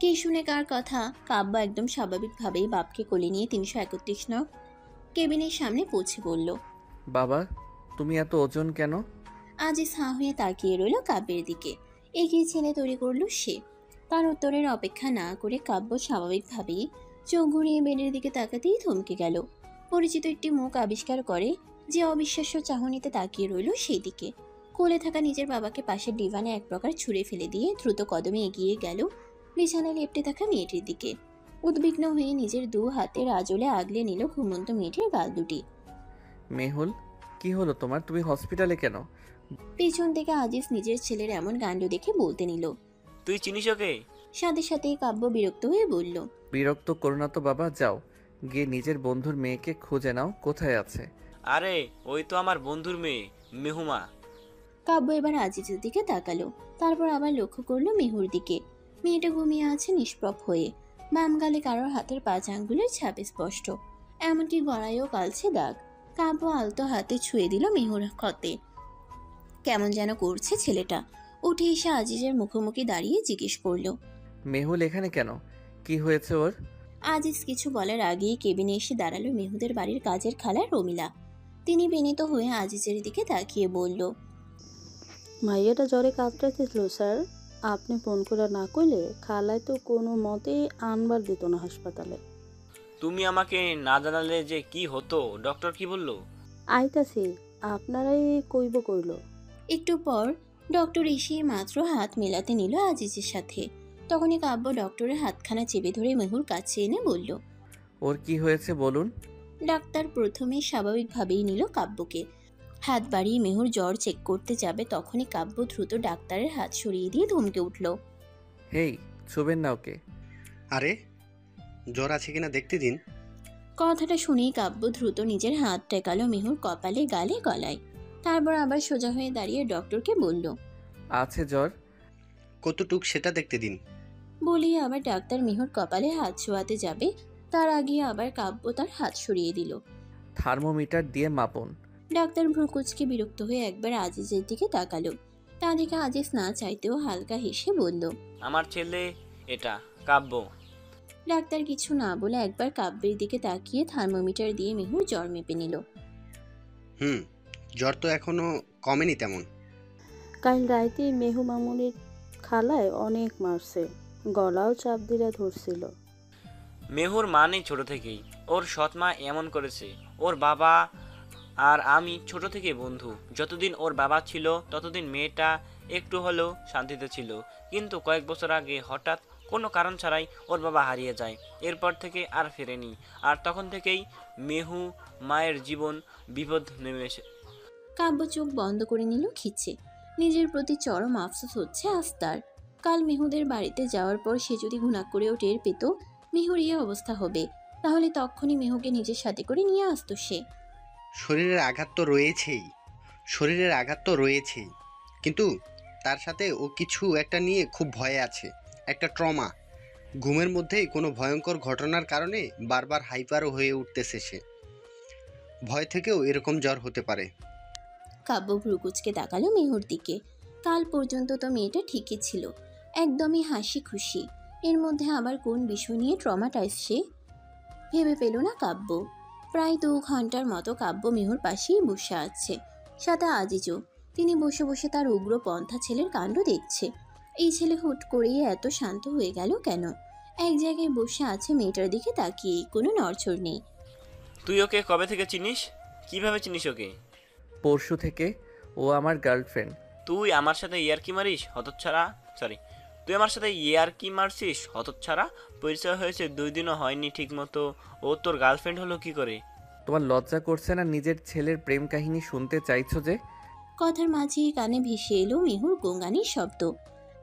কি শুনে কার কথা? কাব্য একদম স্বাভাবিকভাবেই বাপকে কোলে নিয়ে 331 নং কেবিনের সামনে পৌঁছে বলল,
বাবা, তুমি এত ওজন কেন?
আজিজ হাঁ হয়ে তাকিয়ে রইল কাব্যের দিকে। এগিয়ে ছেলে তৈরি করল সে। তার উত্তরের অপেক্ষা না করে কাব্য স্বাভাবিকভাবেই চোখ ঘুরিয়ে বেডের দিকে তাকাতেই থমকে গেল। পরিচিত একটি মুখ আবিষ্কার করে, যে অবিশ্বাস্য চাহনিতে তাকিয়ে রইল সেই দিকে। কোলে থাকা নিজের বাবাকে পাশের ডিভানে এক প্রকার ছুঁড়ে ফেলে দিয়ে দ্রুত কদমে এগিয়ে গেল বিছানায় লেপ্টে থাকা মেয়েটির দিকে। উদ্বিগ্ন হয়ে নিজের দু হাতের আঁচলে আগলে নিল ঘুমন্ত মেয়েটির গাল দুটি।
মেহুল, কি হলো তোমার? তুমি হসপিটালে কেন?
পেছন থেকে আজিজ নিজের ছেলের এমন কাণ্ড দেখে বলতে নিল।
তুই চিনিস ওকে?
সাথে সাথেই কাব্য বিরক্ত হয়ে বলল,
বিরক্ত করো না তো বাবা, যাও গিয়ে নিজের বন্ধুর মেয়েকে খুঁজে নাও, কোথায় আছে।
আরে ওই তো আমার বন্ধুর মেয়ে, মেহুমা।
কাব্য এবার আজিজের দিকে তাকালো, তারপর আবার লক্ষ্য করলো মেহুর দিকে। মেয়েটা ঘুমিয়ে আছে নিষ্প্রভ হয়ে, বাম গালে কারোর হাতের 5 আঙ্গুলের ছাপ স্পষ্ট, এমনকি গলায়ও কালছে দাগ। কাব্য আলতো হাতে ছুঁয়ে দিল মেহুর ক্ষতে। কেমন যেন করছে ছেলেটা। উঠে এসে আজিজের মুখোমুখি দাঁড়িয়ে জিজ্ঞেস করলো,
মেহুল এখানে কেন? কি হয়েছে ওর?
আজিজ কিছু বলার আগেই কেবিনে এসে দাঁড়ালো মেহুদের বাড়ির কাজের খালা রমিলা। তিনি বিনীত হয়ে আজিজের দিকে তাকিয়ে বলল,
মাইয়াটা জ্বরে কাতরাইতেছিল স্যার, আপনি ফোন করে না কইলে খালায় তো কোনো মতে আনবার দিত না হাসপাতালে।
তুমি আমাকে না জানালে যে কি হতো? ডক্টর কি বললো?
আইতাছি, আপনারাই কইব কইল।
একটু পর ডক্টর এসে মাত্র হাত মেলাতে নিল আজিজের সাথে। তখনই কাব্য ডক্টরের হাতখানা চেপে ধরে মেহুর কাছে এনে বলল,
ওর কি হয়েছে বলুন।
ডাক্তার প্রথমে স্বাভাবিকভাবেই নিল কাব্যকে। হাত বাড়িয়ে মেহুর জ্বর চেক করতে যাবে, তখনই কাব্য দ্রুত ডাক্তারের হাত সরিয়ে দিয়ে ধমকে উঠল,
হেই, ছুবেন না ওকে।
আরে জ্বর আছে কিনা দেখতে দিন।
কথাটা শুনেই কাব্য দ্রুত নিজের হাত টেকালো মেহুর কপালে, গালে, গলায়। তারপর আবার সোজা হয়ে দাঁড়িয়ে ডক্টরকে বলল,
আছে জ্বর।
কতটুক সেটা দেখতে দিন।
বলেই আবার ডাক্তার মেহুর কপালে হাত ছোঁয়াতে যাবে, তার আগে আবার কাব্য তার হাত সরিয়ে দিল।
থার্মোমিটার দিয়ে মাপুন।
ডাক্তার ভ্রুকুচকে বিরক্ত হয়ে একবার আজিজের দিকে তাকালো। তা দেখে আজিজ না চাইতেও হালকা হেসে বলল,
আমার ছেলে এটা, কাব্য।
ডাক্তার কিছু না বলে একবার কাব্যের দিকে তাকিয়ে থার্মোমিটার দিয়ে মেহুর জ্বর মেপে নিল।
জ্বর তো এখনো কমেনি তেমন।
কাল রাইতে মেহু মামুনির খালায় অনেক মারছে, গলাও চাপ দিয়ে ধরছিল।
মেহুর মা নেই ছোট থেকেই, ওর সৎ মা এমন করেছে। ওর বাবা আর আমি ছোট থেকে বন্ধু। যতদিন ওর বাবা ছিল ততদিন মেয়েটা একটু হলেও শান্তিতে ছিল, কিন্তু কয়েক বছর আগে হঠাৎ কোনো কারণ ছাড়াই ওর বাবা হারিয়ে যায়। এরপর থেকে আর ফেরেনি, আর তখন থেকেই মেহু মায়ের জীবন বিপদ নেমে এসে।
কাব্য চোখ বন্ধ করে নিল খিচে। নিজের প্রতি চরম আফসোস হচ্ছে আজ তার। কাল মেহুদের বাড়িতে যাওয়ার পর সে যদি ঘুণাক করেও টের পেত মেহুর এই অবস্থা হবে, তাহলে তখনই মেহুকে নিজের সাথে করে নিয়ে আসতো সে।
শরীরের আঘাত তো রয়েছেই, কিন্তু তার সাথে ও কিছু একটা নিয়ে খুব ভয়ে আছে, একটা ট্রমা। ঘুমের মধ্যেই কোনো ভয়ঙ্কর ঘটনার কারণে বারবার হাইপারও হয়ে উঠতেছে সে। ভয় থেকেও এরকম জ্বর হতে পারে।
কাব্য ভ্রুকুচকে তাকালো মেহুর দিকে। কাল পর্যন্ত তো মেয়েটা ঠিকই ছিল, একদমই হাসি খুশি। এর মধ্যে আবার কোন বিষয় নিয়ে ট্রমাটাইজ সে ভেবে পেল না কাব্য। প্রায় 2 ঘন্টার মতো কাব্য মেহুর পাশেই বসে আছে, সাথে আজিজও। তিনি বসে বসে তার উগ্র পন্থা ছেলের কাণ্ড দেখছে। এই ছেলে হুট করেই এত শান্ত হয়ে গেল কেন? এক জায়গায় বসে আছে মেয়েটার দিকে তাকিয়ে, কোনো নড়চড় নেই।
তুই ওকে কবে থেকে চিনিস? কিভাবে চিনিস ওকে?
পরশু থেকে। ও আমার গার্লফ্রেন্ড।
তুই আমার সাথে ইয়ারকি মারিস হতচ্ছাড়া? তুই আমার সাথে ইয়ারকি মারছিস হতচ্ছাড়া? পরিচয় হয়েছে 2 দিনও হয়নি ঠিক মতো, ও তোর গার্লফ্রেন্ড হলো কি করে?
তোমার লজ্জা করছে না নিজের ছেলের প্রেম কাহিনী শুনতে চাইছো যে?
কথার মাঝেই কানে ভেসে এলো মেহুর গোঙানির শব্দ।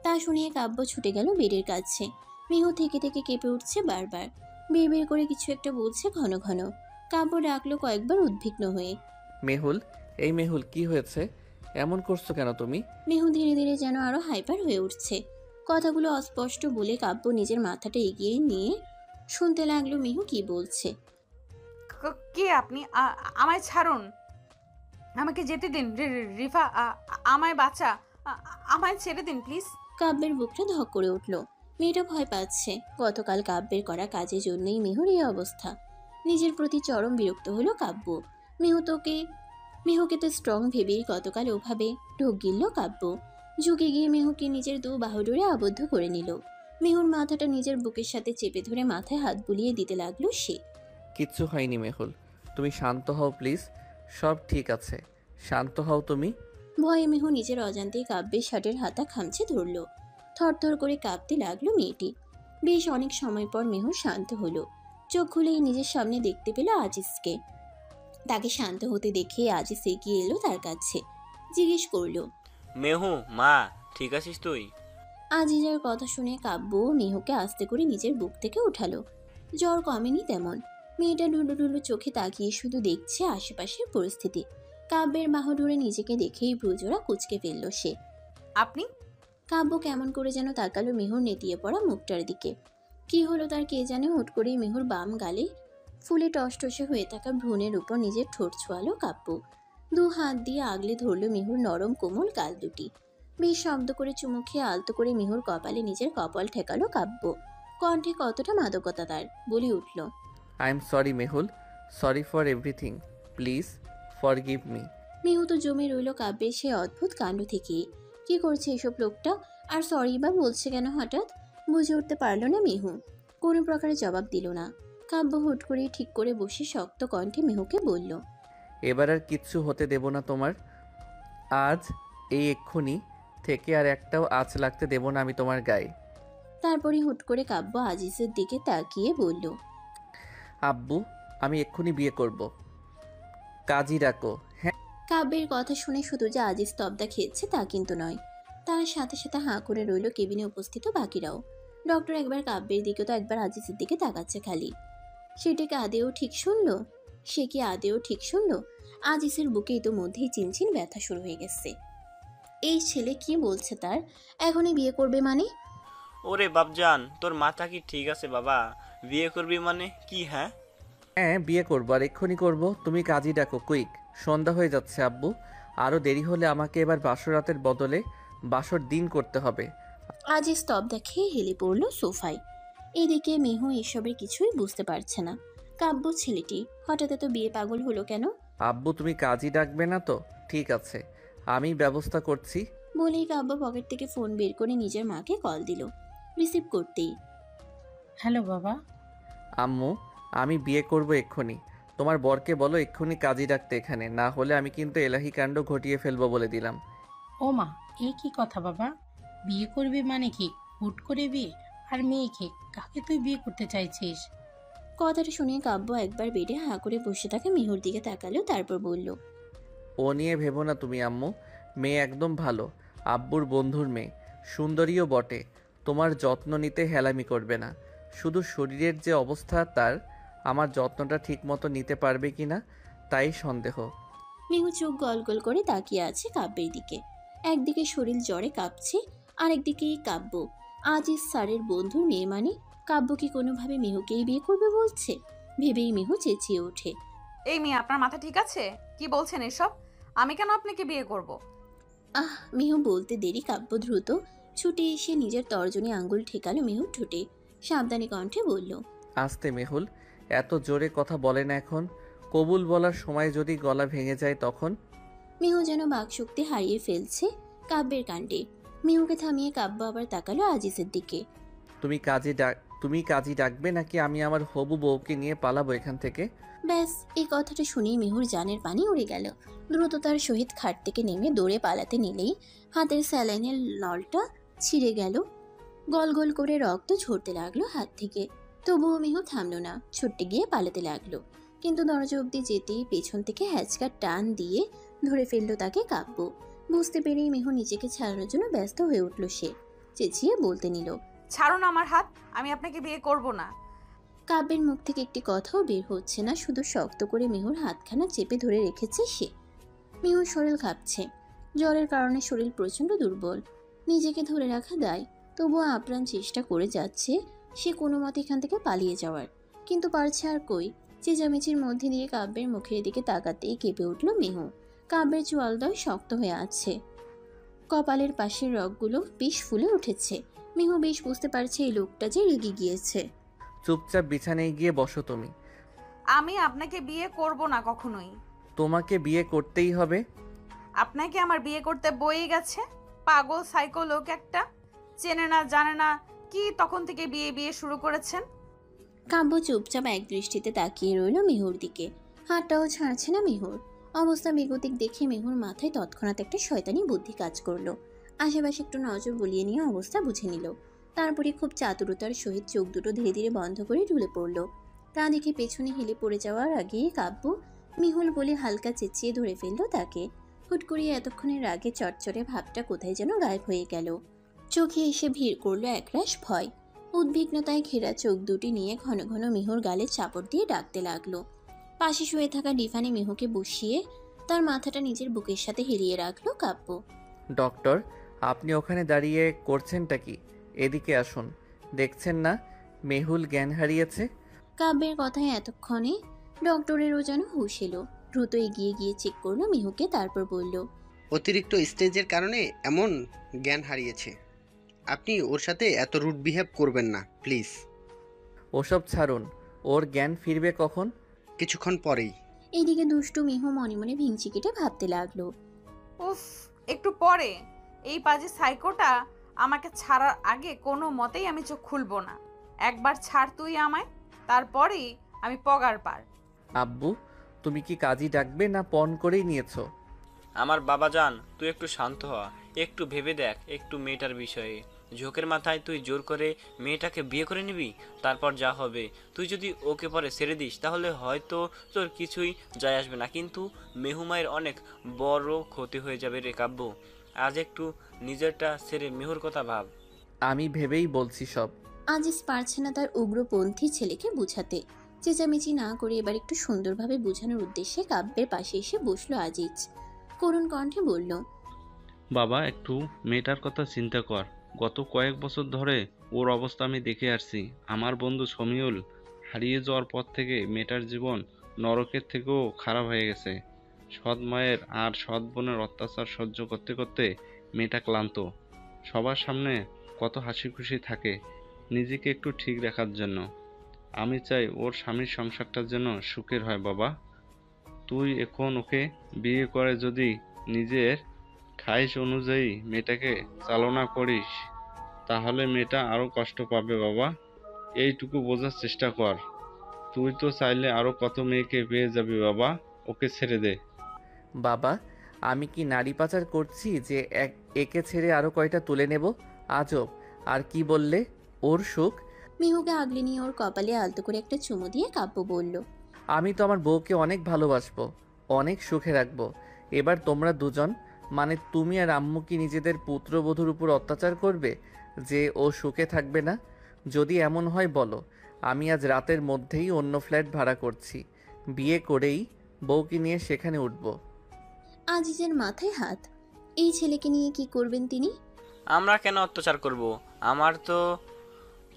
তা শুনিয়ে কাব্য ছুটে গেল বেডের কাছে। মেহু থেকে থেকে কেঁপে উঠছে বারবার, বের করে কিছু একটা বলছে ঘন ঘন। কাব্য ডাকলো কয়েকবার উদ্বিগ্ন হয়ে,
মেহুল, এই মেহুল, কি হয়েছে? এমন করছো কেন তুমি?
মেহু ধীরে ধীরে যেন আরো হাইপার হয়ে উঠছে। কথাগুলো অস্পষ্ট বলে কাব্য নিজের মাথাটা এগিয়ে নিয়ে শুনতে লাগলো মেহু কি বলছে।
কে আপনি? আমায় ছাড়ুন, আমাকে যেতে দিন। রিফা, আমায় বাঁচা, আমায় ছেড়ে দিন প্লিজ।
কাব্যের বুকটা ধক করে উঠল। মেয়েটা ভয় পাচ্ছে। গতকাল কাব্যের করা কাজের জন্যই মেহুর এই অবস্থা। নিজের প্রতি চরম বিরক্ত হলো কাব্য। মেহুকে তো স্ট্রং ভেবেই গতকাল ওভাবে ঢোক গিলল কাব্য। ঝুঁকে গিয়ে মেহুকে নিজের 2 বাহু ডোরে আবদ্ধ করে নিল। মেহুর মাথাটা নিজের বুকের সাথে চেপে ধরে মাথায় হাত বুলিয়ে দিতে লাগলো সে।
কিচ্ছু হয়নি মেহুল, তুমি শান্ত হও প্লিজ, সব ঠিক আছে, শান্ত হও তুমি।
ভয়ে মেহু নিজের অজান্তেই কাব্যের শার্টের হাতা খামচে ধরল। থরথর করে কাঁপতে লাগলো মেয়েটি। বেশ অনেক সময় পর মেহু শান্ত হলো। চোখ খুলেই নিজের সামনে দেখতে পেল আজিজকে। তাকে শান্ত হতে দেখে আজিজ এগিয়ে এলো তার কাছে, জিজ্ঞেস করলো,
মেহু মা ঠিক আছিস তুই?
আজিজের কথা শুনে কাব্য মেহুকে আস্তে করে নিজের বুক থেকে উঠালো। জ্বর কমেনি তেমন। মেয়েটা ঢুলু ঢুলু চোখে তাকিয়ে শুধু দেখছে আশেপাশের পরিস্থিতি। কাব্যের বাহু ধরে নিজেকে দেখেই ভ্রুজোড়া কুঁচকে ফেলল সে।
আপনি?
কাব্য কেমন করে যেন তাকালো মেহুর নেতিয়ে পড়া মুখটার দিকে। কি হলো তার কে জানে, হুট করেই মেহুর বাম গালে ফুলে টসটসে হয়ে থাকা ভ্রূণের উপর নিজের ঠোঁট ছোঁয়ালো কাব্য। দু হাত দিয়ে আগলে ধরল মেহুর নরম কোমল গাল দুটি। বেশ শব্দ করে চুমু খেয়ে আলতো করে মেহুর কপালে নিজের কপাল ঠেকালো কাব্য। কণ্ঠে কতটা মাদকতা তার, বলে উঠল,
I am sorry Mehul, sorry for everything, please forgive me.
Mehu তো জমে রইল কাব্যের সেই অদ্ভুত কাণ্ড থেকে। কি করছে এসব লোকটা, আর সরি বা বলছে কেন হঠাৎ? বুঝে উঠতে পারল না মেহু। কোনো প্রকারে জবাব দিল না। কাব্য হুট করে ঠিক করে বসে শক্ত কণ্ঠে মেহুকে বলল,
এবার আর কিচ্ছু হতে দেব না তোমার। আজ এই এক্ষুনি থেকে আর একটাও আঁচ লাগতে দেব না আমি তোমার গায়ে।
তারপরে হুট করে কাব্য আজিজের দিকে তাকিয়ে বলল,
আব্বু আমি এক্ষুনি বিয়ে করব, কাজী ডাকো। হ্যাঁ।
কাব্যের কথা শুনে শুধু যে আজিজ স্তব্ধা খেয়েছে তা কিন্তু নয়, তার সাথে সাথে হাঁ করে রইল কেবিনে উপস্থিত বাকিরাও। ডক্টর একবার কাব্যের দিকে তো একবার আজিজের দিকে তাকাচ্ছে খালি। সেটাকে আদেও ঠিক শুনল? সে কি আদেও ঠিক শুনল? আজিজের বুকে ইতোমধ্যেই চিনচিন ব্যথা শুরু হয়ে গেছে। এই ছেলে কি বলছে তার, এখনই বিয়ে করবে মানে?
ওরে বাপজান, তোর মাথা কি ঠিক আছে বাবা? বিয়ে করবি মানে কি? হ্যাঁ
হ্যাঁ বিয়ে করবো, আর এক্ষুনি করব। তুমি কাজী ডাকো কুইক, সন্ধ্যা হয়ে যাচ্ছে আব্বু। আরও দেরি হলে আমাকে এবার বাসর রাতের বদলে বাসর দিন করতে হবে।
আজিজ স্তব্ধা খেয়ে হেলে পড়ল সোফায়। এদিকে মেহু এসবের কিছুই বুঝতে পারছে না। কাব্য ছেলেটি হঠাৎ এত বিয়ে পাগল হলো কেন?
আব্বু তুমি কাজী ডাকবে না তো? ঠিক আছে, আমি ব্যবস্থা করছি।
বলেই কাব্য পকেট থেকে ফোন বের করে নিজের মাকে কল দিল। রিসিভ করতেই,
হ্যালো বাবা।
আম্মু আমি বিয়ে করব এক্ষুনি। তোমার বরকে বলো এক্ষুনি কাজী ডাকতে এখানে, না হলে আমি কিন্তু এলাহি কাণ্ড ঘটিয়ে ফেলবো বলে দিলাম।
ও মা, এই কি কথা বাবা? বিয়ে করবি মানে কি? হুট করে বিয়ে? আর মেয়েকে কাকে তুই বিয়ে করতে চাইছিস?
কথাটা শুনে কাব্য একবার বেডে হাঁ করে বসে থাকা মেহুর দিকে তাকালো, তারপর বলল,
ও নিয়ে ভেবো না তুমি আম্মু, মেয়ে একদম ভালো, আব্বুর বন্ধুর মেয়ে, সুন্দরীও বটে। তোমার যত্ন নিতে হেলামি করবে না। শুধু শরীরের যে অবস্থা তার, আমার যত্নটা ঠিক মতো নিতে পারবে কি না তাই সন্দেহ।
মেহু চোখ গল গল করে তাকিয়ে আছে কাব্যের দিকে। একদিকে শরীর জ্বরে কাঁপছে, আরেকদিকে কাব্য আজিজ স্যারের বন্ধুর মেয়ে, মানে কাব্য কি কোনোভাবে মেহুকেই বিয়ে করবে বলছে? ভেবেই মেহু চেঁচিয়ে ওঠে,
এই মেয়ে, আপনার মাথা ঠিক আছে? কি বলছেন এসব? আমি কেন আপনাকে বিয়ে করব?
আহ! মেহু বলতে দেরি কাব্য দ্রুত ছুটে এসে নিজের তর্জনী আঙ্গুল ঠেকালো মেহুর ঠোঁটে। সাবধানী কণ্ঠে বলল,
আস্তে মেহুল, এত জোরে কথা বলে না এখন। কবুল বলার সময় যদি গলা ভেঙে যায় তখন।
মেহু যেন বাকশক্তি হারিয়ে ফেলছে কাব্যের কাণ্ডে। মেহুকে থামিয়ে কাব্য আবার তাকালো আজিজের দিকে।
তুমি কাজী ডাকবে নাকি আমি আমার হবু বউকে নিয়ে পালাবো এখান থেকে?
ব্যাস, এই কথাটা শুনেই মেহুর জানের পানি উড়ে গেল। দ্রুততার সহিত খাট থেকে নেমে দৌড়ে পালাতে নিলেই হাতের স্যালাইনের নলটা ছিঁড়ে গেল। গল গল করে রক্ত ঝরতে লাগলো হাত থেকে। তবুও মেহু থামলো না, ছুটতে গিয়ে পালাতে লাগলো। কিন্তু দরজা অব্দি যেতেই পেছন থেকে হ্যাচকা টান দিয়ে ধরে ফেললো তাকে কাব্য। বুঝতে পেরেই মেহু নিজেকে ছাড়ানোর জন্য ব্যস্ত হয়ে উঠল। সে চেঁচিয়ে বলতে নিল,
ছাড়ুন আমার হাত, আমি আপনাকে বিয়ে করব না।
কাব্যের মুখ থেকে একটি কথাও বের হচ্ছে না, শুধু শক্ত করে মেহুর হাতখানা চেপে ধরে রেখেছে সে। মেহুর শরীর কাঁপছে, জ্বরের কারণে শরীর প্রচণ্ড দুর্বল। নিজেকে ধরে রাখা দায়, তবুও আপ্রাণ চেষ্টা করে যাচ্ছে সে কোনো মতে এখান থেকে পালিয়ে যাওয়ার, কিন্তু পারছে আর কই। চেঁচামেচির মধ্যে দিয়ে কাব্যের মুখের দিকে তাকাতেই কেঁপে উঠল মেহু। কাব্যের চোয়ালদয় শক্ত হয়ে আছে, কপালের পাশের রগগুলো বেশ ফুলে উঠেছে। মেহু বেশ বুঝতে পারছে এই লোকটা যে রেগে গিয়েছে।
চুপচাপ বিছানায় গিয়ে বসো তুমি।
আমি আপনাকে বিয়ে করব না কখনোই।
তোমাকে বিয়ে করতেই হবে।
আপনাকে আমার বিয়ে করতে বই গেছে? পাগল সাইকো লোক একটা, চেনে না জানে না কি তখন থেকে বিয়ে বিয়ে শুরু করেছেন।
কাব্য চুপচাপ এক দৃষ্টিতে তাকিয়ে রইল মেহুর দিকে। হাতটাও ছাড়ছে না মেহুর। অবস্থা বেগতিক দেখে মেহুর মাথায় তৎক্ষণাৎ একটা শয়তানি বুদ্ধি কাজ করলো। আশেপাশে একটু নজর বুলিয়ে নিয়ে অবস্থা বুঝে নিল। তারপরে খুব চাতুরতার সহিত চোখ দুটো ধীরে ধীরে বন্ধ করে ঢুলে পড়ল। তা দেখে পেছনে হেলে পড়ে যাওয়ার আগেই কাব্য মিহুল বলে হালকা চেঁচিয়ে ধরে ফেলল তাকে। হুট করিয়ে এতক্ষণের রাগে চটচড়ে ভাবটা কোথায় যেন গায়েব হয়ে গেল। চোখে এসে ভিড় করলো একরাশ ভয়। উদ্বিগ্নতায় ঘেরা চোখ দুটি নিয়ে ঘন ঘন মিহুর গালে চাপড় দিয়ে ডাকতে লাগলো। পাশে শুয়ে থাকা ডিফানি মিহুকে বসিয়ে তার মাথাটা নিজের বুকের সাথে হেলিয়ে রাখলো কাব্য।
ডক্টর, আপনি ওখানে দাঁড়িয়ে করছেনটা কি? এদিকে আসুন। দেখছেন না মেহুল জ্ঞান হারিয়েছে?
কাব্যের কথায় এতক্ষণে ডক্টরেরও যেন হুঁশ এলো। দ্রুত এগিয়ে গিয়ে চেক করলো মিহুকে, তারপর বলল,
অতিরিক্ত স্টেজের কারণে এমন জ্ঞান হারিয়েছে। আপনি ওর সাথে এত রুড বিহেভ করবেন না প্লিজ।
ওসব ছাড়ুন, ওর জ্ঞান ফিরবে কখন?
কিছুক্ষণ পরেই।
এইদিকে দুষ্টু মিহু মনে মনে ভিঞ্চি কেটে ভাবতে লাগলো,
উফ, একটু পরে এই পাজি সাইকোটা আমাকে ছাড়ার আগে কোনো মতেই আমি চোখ খুলবো না। একবার ছাড় তুই আমায়, তারপরেই আমি পগার পার।
আব্বু, তুমি কি কাজী ডাকবে না পণ করেই নিয়েছো?
আমার বাবা জান, তুই একটু শান্ত হ, একটু ভেবে দেখ একটু মেয়েটার বিষয়ে। ঝোঁকের মাথায় তুই জোর করে মেয়েটাকে বিয়ে করে নিবি, তারপর যা হবে। তুই যদি ওকে পরে ছেড়ে দিস তাহলে হয়তো তোর কিছুই যায় আসবে না, কিন্তু মেহুমায়ের অনেক বড় ক্ষতি হয়ে যাবে রে কাব্য। আজ একটু নিজেরটা ছেড়ে মেহুর কথা ভাব।
আমি ভেবেই বলছি সব।
আজিজ পারছে না তার উগ্রপন্থী ছেলেকে বুঝাতে। চেঁচামেচি না করে এবার একটু সুন্দরভাবে বোঝানোর উদ্দেশ্যে কাব্যের পাশে এসে বসলো আজিজ। করুণ কণ্ঠে বলল,
বাবা, একটু মেয়েটার কথা চিন্তা কর। গত কয়েক বছর ধরে ওর অবস্থা আমি দেখে আসছি। আমার বন্ধু শমিউল হারিয়ে যাওয়ার পর থেকে মেয়েটার জীবন নরকের থেকেও খারাপ হয়ে গেছে। সৎ মায়ের আর সৎ বোনের অত্যাচার সহ্য করতে করতে মেয়েটা ক্লান্ত। সবার সামনে কত হাসি খুশি থাকে নিজেকে একটু ঠিক রাখার জন্য। আমি চাই ওর স্বামীর সংসারটার যেন সুখের হয়। বাবা, তুই এখন ওকে বিয়ে করে যদি নিজের খাইশ অনুযায়ী মেয়েটাকে চালনা করিস তাহলে মেয়েটা আরো কষ্ট পাবে। বাবা, এইটুকু বোঝার চেষ্টা কর। তুই তো চাইলে আরো কত মেয়েকে পেয়ে যাবি। বাবা, ওকে ছেড়ে দে।
বাবা, আমি কি নারী পাচার করছি যে একে ছেড়ে আরো কয়টা তুলে নেব? আজব। আর কি বললে? ওর সুখ?
মিহুকে আগলে নিয়ে ওর কপালে আলতো করে একটা চুমু দিয়ে কাব্য বলল,
আমি তো আমার বউকে অনেক ভালোবাসবো, অনেক সুখে রাখবো। এবার তোমরা দুজন, মানে তুমি আর আম্মু, কি নিজেদের পুত্রবধূর উপর অত্যাচার করবে যে ও সুখে থাকবে না? যদি এমন হয় বলো, আমি আজ রাতের মধ্যেই অন্য ফ্ল্যাট ভাড়া করছি। বিয়ে করেই বউকে নিয়ে সেখানে উঠব।
আজিজের মাথায় হাত। এই ছেলেকে নিয়ে কি করবেন তিনি?
আমরা কেন অত্যাচার করব? আমার তো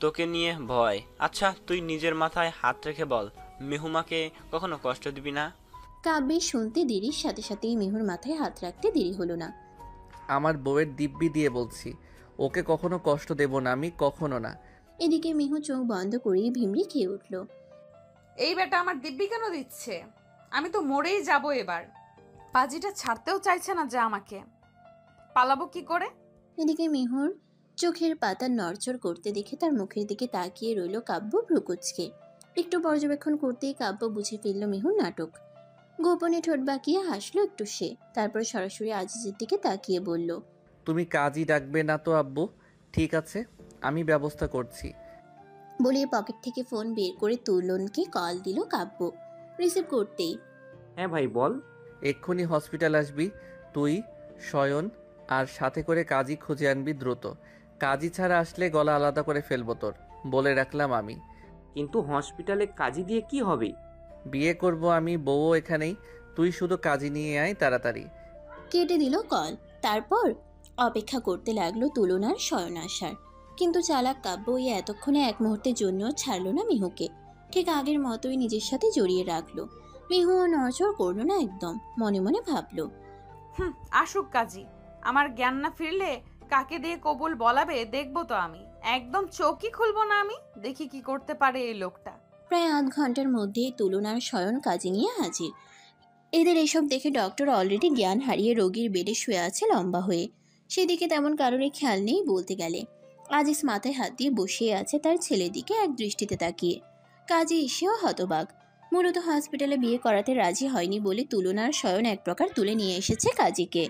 তোকে নিয়ে ভয়। আচ্ছা, তুই নিজের মাথায় হাত রেখে বল, মেহুমাকে কখনো কষ্ট দিবি না?
কাব্যের শুনতে দেরির সাথে সাথেই মিহুর মাথায় হাত রাখতে দেরি হলো না।
আমার বউয়ের দিব্যি দিয়ে বলছি, ওকে কখনো কষ্ট দেব না আমি, কখনো না।
এদিকে মিহু চোখ বন্ধ করেই ভিমড়ি খেয়ে উঠল।
এই বেটা আমার দিব্যি কেন দিচ্ছে? আমি তো মরেই যাব এবার। পাজিটা ছাড়তেও চাইছে না যে আমাকে, পালাবো কি করে?
এদিকে মিহুর চোখের পাতা নড়চড় করতে দেখে তার মুখের দিকে তাকিয়ে রইল কাব্য ভ্রুকুচকে। একটু পর্যবেক্ষণ করতেই কাব্য বুঝে ফেলল মিহুর নাটক। গোপনে ঠোঁট বাঁকিয়ে হাসলো একটু সে, তারপর সরাসরি আজিজের দিকে তাকিয়ে বলল,
তুমি কাজই ডাকবে না তো আব্বু? ঠিক আছে, আমি ব্যবস্থা করছি।
বলে পকেট থেকে ফোন বের করে তুলনকে কল দিল কাব্য। রিসিভ করতেই,
হ্যাঁ ভাই বল।
এক্ষুনি হসপিটাল আসবি তুই, শয়ন, আর সাথে করে কাজী খুঁজে আনবি দ্রুত। কাজী ছাড়া আসলে গলা আলাদা করে ফেলবো তোর, বলে রাখলাম আমি।
কিন্তু হসপিটালে কাজী দিয়ে কি হবে?
বিয়ে করব আমি, বউও এখানেই। তুই শুধু কাজী নিয়ে আয় তাড়াতাড়ি।
কেটে দিল কল। তারপর অপেক্ষা করতে লাগলো তুলনার শয়ন আসার। কিন্তু চালাক কাব্য ওই এতক্ষণে এক মুহূর্তের জন্য ছাড়লো না মিহুকে। ঠিক আগের মতোই নিজের সাথে জড়িয়ে রাখলো। মিহুও নড়চড় করলো না একদম, মনে মনে ভাবলো,
আসুক কাজী। আমার জ্ঞান না ফিরলে কাকে দিয়ে কবুল বলাবে দেখবো তো আমি। একদম চোখই খুলবো না আমি, দেখি কি করতে পারে এই লোকটা।
প্রায় আধ ঘন্টার মধ্যেই তুলনার শয়ন কাজে নিয়ে হাজির। এদের এসব দেখে ডক্টর অলরেডি জ্ঞান হারিয়ে রোগীর বেডে শুয়ে আছে লম্বা হয়ে। সেদিকে তেমন কারোর খেয়াল নেই বলতে গেলে। আজিজ মাথায় হাত দিয়ে বসিয়ে আছে তার ছেলের দিকে এক দৃষ্টিতে তাকিয়ে। কাজে এসেও হতবাক। মূলত হসপিটালে বিয়ে করাতে রাজি হয়নি বলে তুলনার শয়ন এক প্রকার তুলে নিয়ে এসেছে কাজীকে,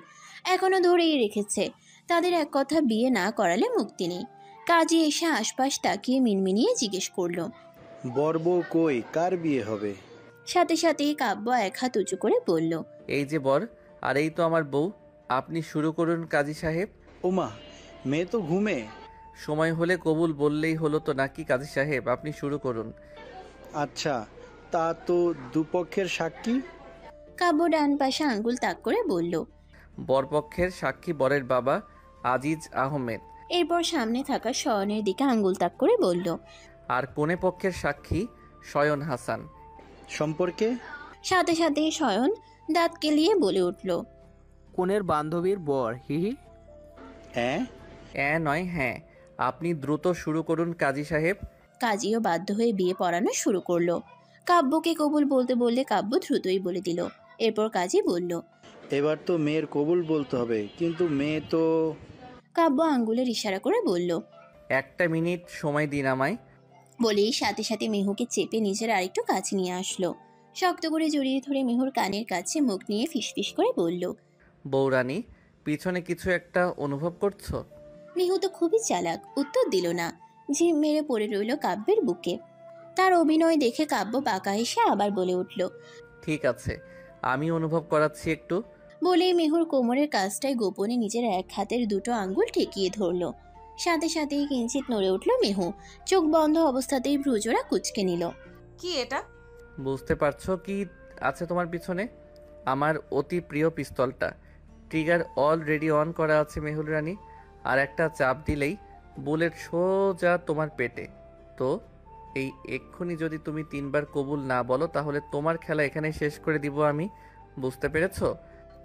এখনো ধরেই রেখেছে। তাদের এক কথা বিয়ে না করালে মুক্তি নেই। কাজী এসে আশপাশ তাকিয়ে মিনমিনিয়ে জিজ্ঞেস করলো,
বর বউ কই, কার বিয়ে হবে?
সাথে সাথেই কাব্য এক হাত উঁচু করে বলল,
এই যে বর, আর এই তো আমার বউ। আপনি শুরু করুন কাজী সাহেব।
ওমা, মেয়ে তো ঘুমে।
সময় হলে কবুল বললেই হলো তো নাকি কাজী সাহেব, আপনি শুরু করুন।
আচ্ছা, তা তো দুপক্ষের সাক্ষী?
কাব্য ডান পাশে আঙ্গুল তাক করে বলল।
বরপক্ষের সাক্ষী বরের বাবা আজিজ আহমেদ।
এরপর সামনে থাকা শয়নের দিকে আঙ্গুল তাক করে বলল,
আর কনে পক্ষের সাক্ষী শয়ন হাসান।
সম্পর্কে?
সাথে সাথে শয়ন দাঁত কেলিয়ে বলে উঠল,
কনের বান্ধবীর বর। হিহি।
নয় হ্যাঁ, আপনি দ্রুত শুরু করুন কাজী সাহেব।
কাজীও বাধ্য হয়ে বিয়ে পড়ানো শুরু করলো। কাব্যকে কবুল বলতে বললে কাব্য দ্রুতই বলে দিল। এরপর কাজী বলল,
এবার তো মেয়ের কবুল বলতে হবে, কিন্তু মেয়ে তো।
কাব্য আঙ্গুলের ইশারা করে বলল,
1 মিনিট সময় দিন আমায়।
বলেই সাথে সাথে মেহুকে চেপে নিজের আরেকটু কাছে নিয়ে আসলো। শক্ত করে জড়িয়ে ধরে মেহুর কানের কাছে মুখ নিয়ে ফিসফিস করে বলল,
বৌরানী, পিছনে কিছু একটা অনুভব করছো?
মেহু তো খুবই চালাক, উত্তর দিল না। ঝিম মেরে পড়ে রইল কাব্যের বুকে। তার অভিনয় দেখে কাব্য বাঁকা হেসে আবার বলে উঠল,
ঠিক আছে, আমি অনুভব করাচ্ছি একটু।
বলেই মেহুর কোমরের কাজটায় গোপনে নিজের এক হাতের দুটো আঙ্গুল ঠেকিয়ে ধরল। সাথে সাথেই কিঞ্চিত নড়ে উঠল মেহু। চোখ বন্ধ অবস্থাতেই ভ্রুজোড়া কুঁচকে নিল।
কি এটা?
বুঝতে পারছো কি আছে তোমার পিছনে? আমার অতি প্রিয় পিস্তলটা। ট্রিগার অলরেডি অন করা আছে মেহুল রানী, আর একটা চাপ দিলেই বুলেট সোজা তোমার পেটে। তো এই এক্ষুনি যদি তুমি 3 বার কবুল না বলো, তাহলে তোমার খেলা এখানে শেষ করে দিব আমি। বুঝতে পেরেছো?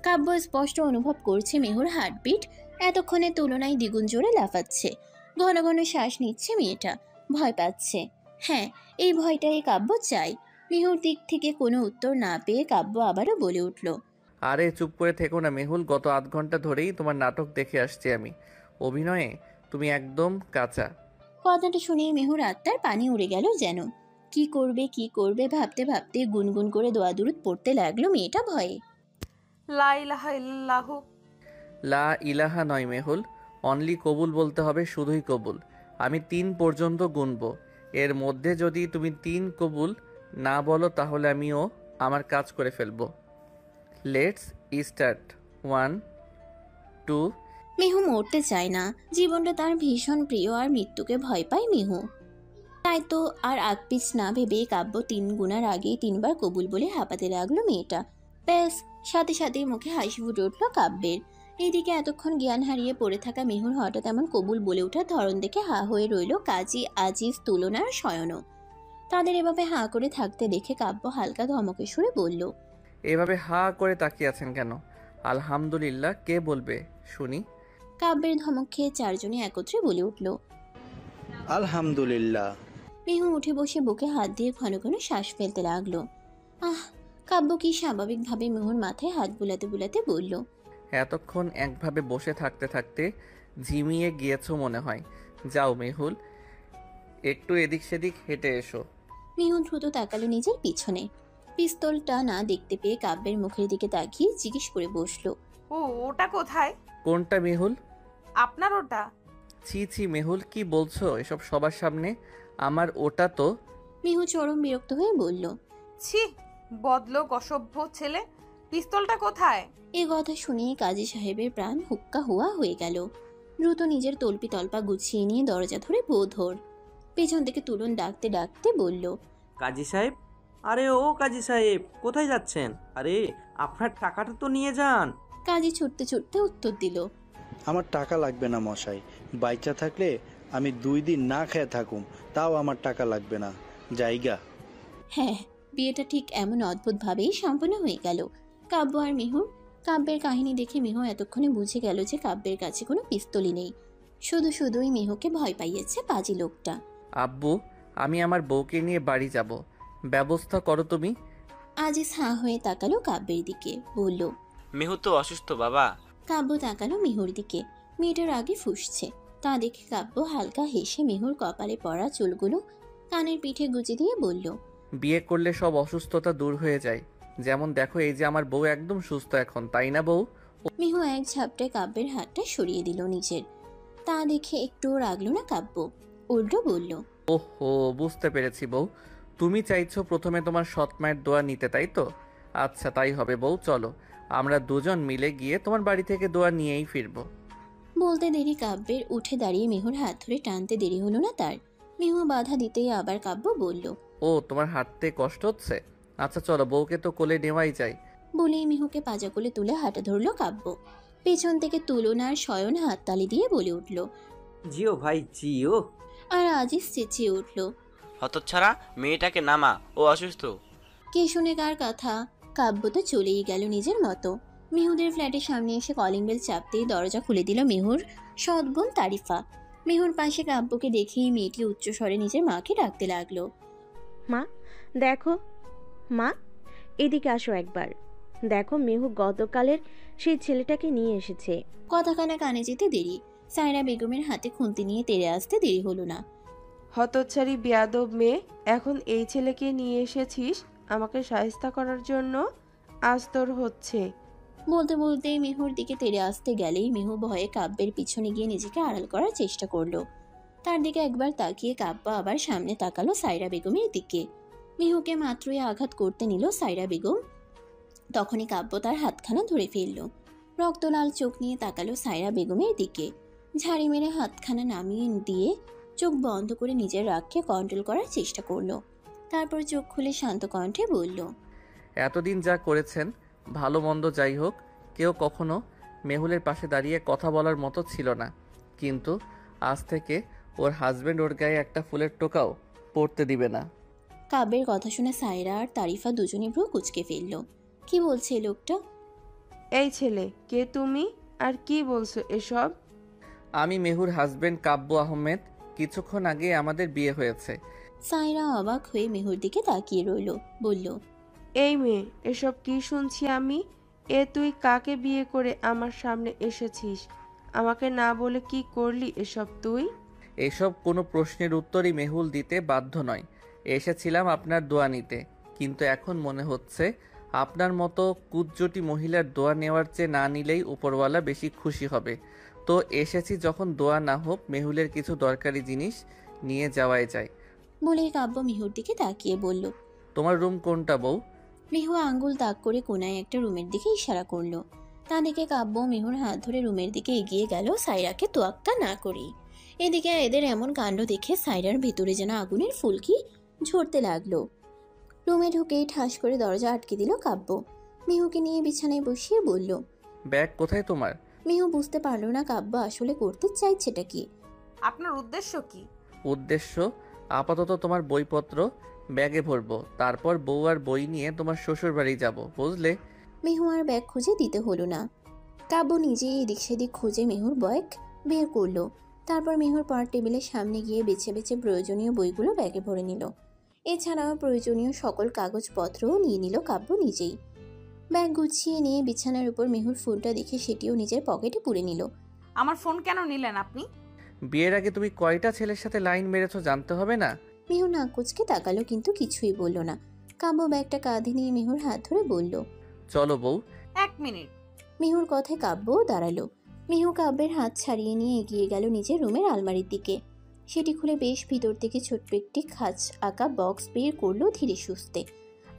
কাব্য স্পষ্ট অনুভব করছে মেহুর হার্টবিট এতক্ষণের তুলনায় দ্বিগুণ জোরে লাফাচ্ছে। ঘন ঘন শ্বাস নিচ্ছে মেয়েটা, ভয় পাচ্ছে। হ্যাঁ, এই ভয়টাই কাব্য চাই। মেহুর দিক থেকে কোনো উত্তর না পেয়ে কাব্য আবারও বলে উঠল,
আরে চুপ করে থেকো না মেহুল, গত আধ ঘন্টা ধরেই তোমার নাটক দেখে আসছি আমি। অভিনয়ে তুমি একদম কাঁচা।
কথাটা শুনে মেহুর আত্মার পানি উড়ে গেল যেন। কি করবে ভাবতে ভাবতে গুনগুন করে দোয়া দুরুদ পড়তে লাগলো মেয়েটা ভয়ে।
লা ইলাহা ইল্লাল্লাহু।
লা ইলাহা নয় মেহুল, অনলি কবুল বলতে হবে, শুধুই কবুল। আমি 3 পর্যন্ত গুনবো। এর মধ্যে যদি তুমি 3 কবুল না বলো, তাহলে আমিও আমার কাজ করে ফেলবো। Let's start. 1 2।
মেহু মরতে চায় না, জীবনটা তার ভীষণ প্রিয়, আর মৃত্যুকে ভয় পায় মেহু। তাই তো আর আগপিছ না ভেবে কাব্য 3 গুনার আগেই 3 বার কবুল বলে হাঁপাতে লাগলো মেয়েটা। ব্যাস, সাথে সাথেই মুখে হাসি ফুটে উঠল কাব্যের। এইদিকে এতক্ষণ জ্ঞান হারিয়ে পড়ে থাকা মেহুর হঠাৎ এমন কবুল বলে ওঠার ধরন দেখে হা হয়ে রইল কাজী, আজিজ, তুলনার শয়নও। তাদের এভাবে হা করে থাকতে দেখে কাব্য হালকা ধমকে সুরে বলল,
এভাবে হা করে তাকিয়ে আছেন কেন? আলহামদুলিল্লাহ কে বলবে শুনি?
কাব্যের ধমক খেয়ে 4 জনে একত্রে বলে উঠল,
আলহামদুলিল্লাহ।
মেহু উঠে বসে বুকে হাত দিয়ে ঘন ঘন শ্বাস ফেলতে লাগলো। কাব্য কি স্বাভাবিকভাবে মেহুর মাথায় হাত বুলাতে বুলাতে বলল,
এতক্ষণ একভাবে বসে থাকতে থাকতে ঝিমিয়ে গিয়েছো মনে হয়। যাও মেহুল, একটু এদিক সেদিক হেঁটে এসো।
মেহু দ্রুত তাকালো নিজের পিছনে। পিস্তলটা না দেখতে পেয়ে কাব্যের মুখের দিকে তাকিয়ে জিজ্ঞেস করে বসলো,
ওটা কোথায়?
কোনটা মেহুল?
আপনার ওটা।
ছি ছি মেহুল, কি বলছো এসব সবার সামনে? আমার ওটা তো।
মেহু চরম বিরক্ত হয়ে বলল,
ছি, বদলোক, অসভ্য ছেলে। পিস্তলটা কোথায়?
এ কথা শুনে কাজী সাহেবের প্রাণ হুক্কা হুয়া হয়ে গেল। দ্রুত নিজের তল্পি তল্পা গুছিয়ে নিয়ে দরজা ধরে বোধর। পেছন থেকে তুলন ডাকতে ডাকতে বলল,
কাজী সাহেব, আরে ও কাজী সাহেব, কোথায় যাচ্ছেন? আরে আপনার টাকাটা তো নিয়ে যান।
কাজী ছুটতে ছুটতে উত্তর দিল,
আমার টাকা লাগবে না মশাই, বাইচা থাকলে আমি 2 দিন না খেয়ে থাকুম, তাও আমার টাকা লাগবে না, জায়গা।
হ্যাঁ, বিয়েটা ঠিক এমন অদ্ভুত ভাবেই সম্পন্ন হয়ে গেল। কাব্য আর মেহুর। কাব্যের কাহিনী দেখে মেহু এতক্ষণে বুঝে গেল যে কাব্যের কাছে কোনো পিস্তলই নেই। শুধুই মেহুকে ভয় পাইয়েছে পাজি লোকটা।
আব্বু, আমি আমার বউকে নিয়ে বাড়ি যাব, ব্যবস্থা করো তুমি।
আজিজ হাঁ হয়ে তাকালো কাব্যের দিকে, বলল,
মেহু তো অসুস্থ বাবা।
কাব্য তাকালো মেহুর দিকে। মেয়েটার আগে ফুঁসছে। তা দেখে কাব্য হালকা হেসে মেহুর কপালে পড়া চুলগুলো কানের পিঠে গুজে দিয়ে বলল,
বিয়ে করলে সব অসুস্থতা দূর হয়ে যায়। যেমন দেখো, এই যে আমার বউ একদম সুস্থ এখন, তাই না বউ?
মিহু এক ঝাপটায় কাব্যের হাতটা সরিয়ে দিল নিজের। তা দেখে একটুও রাগলো না কাব্য, উল্টো বলল,
ওহো, বুঝতে পেরেছি বউ। তুমি চাইছো প্রথমে তোমার সৎ মায়ের দোয়া নিতে, তাই তো? আচ্ছা, তাই হবে বউ। চলো আমরা দুজন মিলে গিয়ে তোমার বাড়ি থেকে দোয়া নিয়েই ফিরবো।
বলতে দেরি কাব্যের উঠে দাঁড়িয়ে মিহুর হাত ধরে টানতে দেরি হলো না তার। মিহু বাধা দিতেই আবার কাব্য বলল,
ও, তোমার হাঁটতে কষ্ট হচ্ছে? আচ্ছা চলো, বউকে তো কোলে নেওয়াই যায়।
বলেই মিহুকে পাজা কোলে তুলে হাঁটা ধরলো কাব্য। পেছন থেকে তুলনার শয়ন হাততালি দিয়ে বলে উঠল,
জিও ভাই জিও।
আর আজিজ চেঁচিয়ে উঠল,
হতচ্ছাড়া, মেয়েটাকে নামা, ও অসুস্থ।
কে শুনে কার কথা? কাব্য তো চলেই গেল নিজের মতো। মিহুদের ফ্ল্যাটের সামনে এসে কলিং বেল চাপতেই দরজা খুলে দিল মিহুর সৎ বোন তারিফা। মিহুর পাশে কাব্যকে দেখেই মেয়েটি উচ্চস্বরে নিজের মাকে ডাকতে লাগলো,
মা দেখো, মা এদিকে আসো একবার। দেখো মেহু গতকালের সেই ছেলেটাকে নিয়ে এসেছে।
কথাখানা কানে যেতে দেরি। সায়রা বেগমের হাতে খুন্তি নিয়ে তেড়ে আসতে দেরি হলো না।
হতচ্ছাড়ি বেয়াদব মেয়ে, এখন এই ছেলেকে নিয়ে এসেছিস আমাকে শায়েস্তা করার জন্য? আজ তোর হচ্ছে।
বলতে বলতে মিহুর দিকে তেড়ে আসতে গেলেই মিহু ভয়ে কাব্যের পিছনে গিয়ে নিজেকে আড়াল করার চেষ্টা করলো। তার দিকে একবার তাকিয়ে কাব্য আবার সামনে তাকালো সায়রা বেগমের দিকে। মিহুকে মাত্রই আঘাত করতে নিল সায়রা বেগম, তখনই কাব্য তার হাতখানা ধরে ফেলল। রক্তলাল চোখ নিয়ে তাকালো সায়রা বেগমের দিকে। ঝাড়ি মেরে হাতখানা নামিয়ে দিয়ে চোখ বন্ধ করে নিজের রাগকে কন্ট্রোল করার চেষ্টা করলো। তারপর চোখ খুলে শান্ত কণ্ঠে বলল,
এতদিন যা করেছেন, ভালো মন্দ যাই হোক, কেউ কখনো মেহুলের পাশে দাঁড়িয়ে কথা বলার মতো ছিল না। কিন্তু আজ থেকে ওর হাজবেন্ড ওর গায়ে একটা ফুলের টোকাও পড়তে দিবে না।
কাব্যের কথা শুনে সায়রা আর তারিফা দুজনে ভ্রু কুঁচকে ফেলল। কি বলছে লোকটা?
এই ছেলে, কে তুমি আর কি বলছো এসব?
আমি মেহুর হাজবেন্ড কাব্য আহমেদ। কিছুক্ষণ আগে আমাদের বিয়ে হয়েছে।
সায়রা অবাক হয়ে মেহুর দিকে তাকিয়ে রইল, বলল,
এই মেয়ে, এসব কি শুনছি আমি? তুই কাকে বিয়ে করে আমার সামনে এসেছিস? আমাকে না বলে কি করলি এসব তুই?
এসব কোনো প্রশ্নের উত্তরই মেহুল দিতে বাধ্য নয়। এসেছিলাম আপনার দোয়া নিতে, কিন্তু এখন মনে হচ্ছে আপনার মতো কুজ্জটি মহিলার দোয়া নেওয়ার চেয়ে না নিলেই উপরওয়ালা বেশি খুশি হবে। তো এসেছি যখন, দোয়া না হোক মেহুলের কিছু দরকারি জিনিস নিয়ে যাওয়াই যায়।
বলেই কাব্য মিহুর দিকে তাকিয়ে বলল,
তোমার রুম কোনটা বউ?
মিহু আঙ্গুল তাক করে কোনায় একটা রুমের দিকে ইশারা করলো। তা দেখে কাব্য মিহুর হাত ধরে রুমের দিকে এগিয়ে গেল সায়রাকে তোয়াক্কা না করেই। এদিকে এদের এমন কাণ্ড দেখে সায়রার ভেতরে যেন আগুনের ফুলকি ঝরতে লাগলো। রুমে ঢুকেই ঠাস করে দরজা আটকে দিল কাব্য। মিহুকে নিয়ে বিছানায় বসিয়ে বলল,
ব্যাগ কোথায় তোমার?
মিহু বুঝতে পারলো না কাব্য আসলে করতে চাইছেটা কি।
আপনার উদ্দেশ্য কি?
উদ্দেশ্য, আপাতত তোমার বইপত্র ব্যাগে ভরবো, তারপর বউ আর বই নিয়ে তোমার শ্বশুর বাড়ি যাবো, বুঝলে?
মিহু আর ব্যাগ খুঁজে দিতে হলো না। কাব্য নিজেই এদিক সেদিক খুঁজে মিহুর ব্যাগ বের করলো। তারপর মিহুর পড়ার টেবিলের সামনে গিয়ে বেছে বেছে প্রয়োজনীয় বইগুলো ব্যাগে ভরে নিল। এছাড়াও প্রয়োজনীয় সকল কাগজপত্রও নিয়ে নিল কাব্য নিজেই। ব্যাগ গুছিয়ে নিয়ে বিছানার উপর মিহুর ফোনটা দেখে সেটিও নিজের পকেটে পুরে নিল।
আমার ফোন কেন নিলেন আপনি?
বিয়ের আগে তুমি কয়টা ছেলের সাথে লাইন মেরেছো জানতে হবে না?
মিহু নাক কুচকে তাকালো, কিন্তু কিছুই বলল না। কাব্য ব্যাগটা কাঁধে নিয়ে মিহুর হাত ধরে বলল,
চলো বউ।
1 মিনিট।
মিহুর কথায় কাব্যও দাঁড়ালো। মিহু কাব্যের হাত ছাড়িয়ে নিয়ে এগিয়ে গেল নিজের রুমের আলমারির দিকে। সেটি খুলে বেশ ভিতর থেকে ছোট্ট একটি খাঁজ আঁকা বক্স বের করলো ধীরে সুস্থে।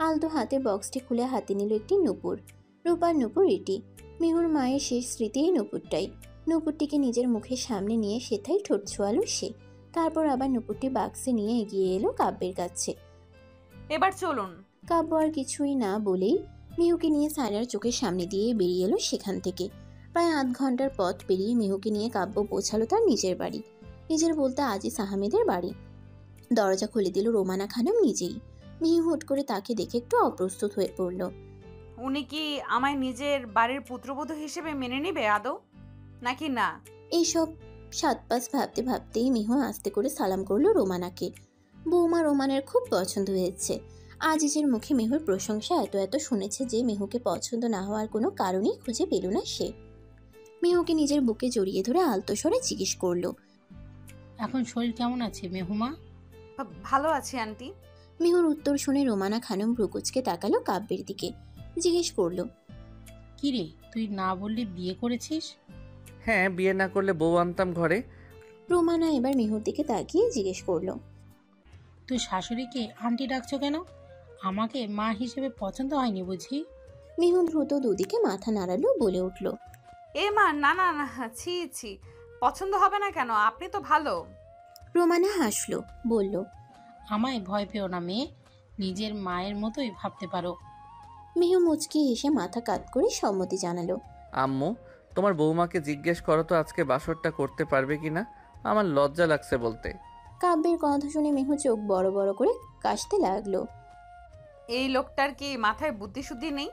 আলতো হাতে বক্সটি খুলে হাতে নিল একটি নূপুর, রূপার নূপুর এটি। মিহুর মায়ের শেষ স্মৃতি এই নূপুরটাই। নূপুরটিকে নিজের মুখের সামনে নিয়ে সেটাই ঠোঁট ছোঁয়ালো সে। তারপর আবার নূপুরটি বাক্সে নিয়ে এগিয়ে এলো কাব্যের কাছে।
এবার চলুন।
কাব্য আর কিছুই না বলেই মিহুকে নিয়ে সায়রার চোখের সামনে দিয়ে বেরিয়ে এলো সেখান থেকে। প্রায় আধ ঘন্টার পথ পেরিয়ে মিহুকে নিয়ে কাব্য পৌঁছালো তার নিজের বাড়ি। নিজের বলতে আজিজ আহমেদের বাড়ি। দরজা খুলে দিল রোমানা খানম নিজেই। মিহু হুট করে তাকে দেখে একটু অপ্রস্তুত হয়ে পড়ল।
উনি কি আমায় নিজের বাড়ির পুত্রবধূ হিসেবে মেনে নেবে আদৌ, নাকি না?
এইসব সাত পাঁচ ভাবতে ভাবতেই মিহু আস্তে করে সালাম করলো রোমানাকে। বৌমা রোমানের খুব পছন্দ হয়েছে। আজিজের মুখে মিহুর প্রশংসা এত এত শুনেছে যে মিহুকে পছন্দ না হওয়ার কোনো কারণই খুঁজে পেল না সে। মিহুকে নিজের বুকে জড়িয়ে ধরে আলতো স্বরে জিজ্ঞেস করলো,
এখন শরীর কেমন আছে মেহুমা?
ভালো আছি আন্টি।
মিহুর উত্তর শুনে রোমানা খানম ভ্রুকুচকে তাকালো কাব্যের দিকে, জিজ্ঞেস করলো,
কিরে তুই না বললি বিয়ে করেছিস?
হ্যাঁ, বিয়ে না করলে বউ আনতাম ঘরে।
রোমানা এবার মিহুর দিকে তাকিয়ে জিজ্ঞেস করলো,
তুই শাশুড়িকে আন্টি ডাকছো কেন? আমাকে মা হিসেবে পছন্দ হয়নি বুঝি?
মিহু দ্রুত দুদিকে মাথা নাড়ালো, বলে উঠল,
এ মা, না না না, ছি ছি, পছন্দ হবে না কেন? আপনি তো ভালো।
রোমানা হাসলো, বলল,
আমায় ভয় পেও না মেয়ে, নিজের মায়ের মতোই ভাবতে পারো।
মিহু মুচকি এসে মাথা কাত করে সম্মতি জানালো।
আম্মু, তোমার বৌমাকে জিজ্ঞেস করো তো আজকে বাসরটা করতে পারবে কিনা, আমার লজ্জা লাগছে বলতে।
কাব্যের কথা শুনে মিহু চোখ বড় বড় করে কাশতে লাগলো।
এই লোকটার কি মাথায় বুদ্ধি শুদ্ধি নেই?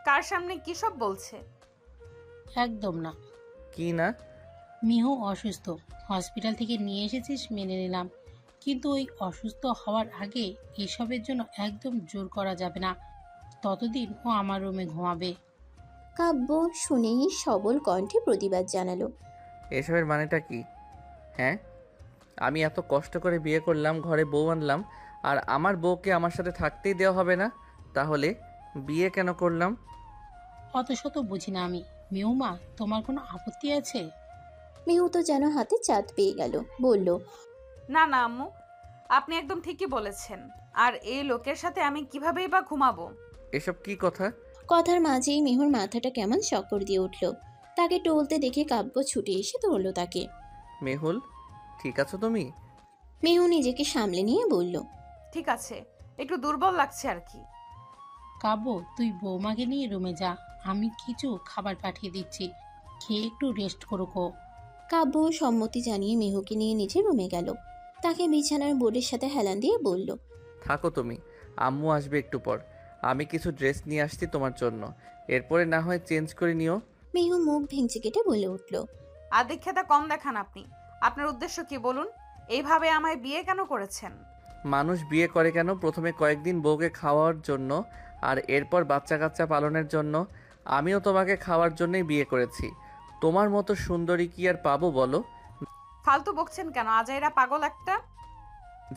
কার সামনে কি সব বলছে?
একদম না।
কি না?
মিহু অসুস্থ, হসপিটাল থেকে নিয়ে এসেছিস মেনে নিলাম, কিন্তু ওই অসুস্থ হওয়ার আগে এসবের জন্য একদম জোর করা যাবে না। ততদিন ও আমার রুমে ঘুমাবে।
কাব্য শুনেই সবল কণ্ঠে প্রতিবাদ জানালো।
এসবের মানেটা কি? হ্যাঁ, আমি এত কষ্ট করে বিয়ে করলাম, ঘরে বউ আনলাম, আর আমার বউকে আমার সাথে থাকতেই দেওয়া হবে না? তাহলে বিয়ে কেন করলাম?
অত শত বুঝি না আমি। মিহুমা, তোমার কোনো আপত্তি আছে?
মিহু তো যেন হাতে চাঁদ পেয়ে গেল, বলল,
না না আম্মু, আপনি একদম ঠিকই বলেছেন। আর এই লোকের সাথে আমি কিভাবেই বা ঘুমাবো?
এসব কি কথা?
কথার মাঝেই মিহুর মাথাটা কেমন চক্কর দিয়ে উঠল। তাকে টলতে দেখে কাব্য ছুটে এসে ধরল তাকে।
মেহুল, ঠিক আছো তুমি?
মিহু নিজেকে সামলে নিয়ে বলল,
ঠিক আছে, একটু দুর্বল লাগছে আর কি।
কাব্য, তুই বৌমাকে নিয়ে রুমে যা, আমি কিছু খাবার পাঠিয়ে দিচ্ছি, খেয়ে একটু রেস্ট করো।
কাব্য সম্মতি জানিয়ে মিহুকে নিয়ে নিচে রুমে গেল। তাকে বিছানার বোর্ডের সাথে হেলান দিয়ে বলল,
থাকো তুমি, আম্মু আসবে একটু পর। আমি কিছু ড্রেস নিয়ে আসছি তোমার জন্য, এরপরে না হয় চেঞ্জ করে নিও।
মিহু মুখ ভেঙচি কেটে বলে উঠল,
আদিক্ষেতা কম দেখান আপনি। আপনার উদ্দেশ্য কি বলুন? এইভাবে আমায় বিয়ে কেন করেছেন?
মানুষ বিয়ে করে কেন? প্রথমে কয়েকদিন বউকে খাওয়ার জন্য, আর এরপর বাচ্চা কাচ্চা পালনের জন্য। আমিও তোমাকে খাওয়ার জন্যই বিয়ে করেছি। তোমার মতো সুন্দরী কি আর পাবো বলো?
ফালতু বকছেন কেন? আজাইরা পাগল একটা।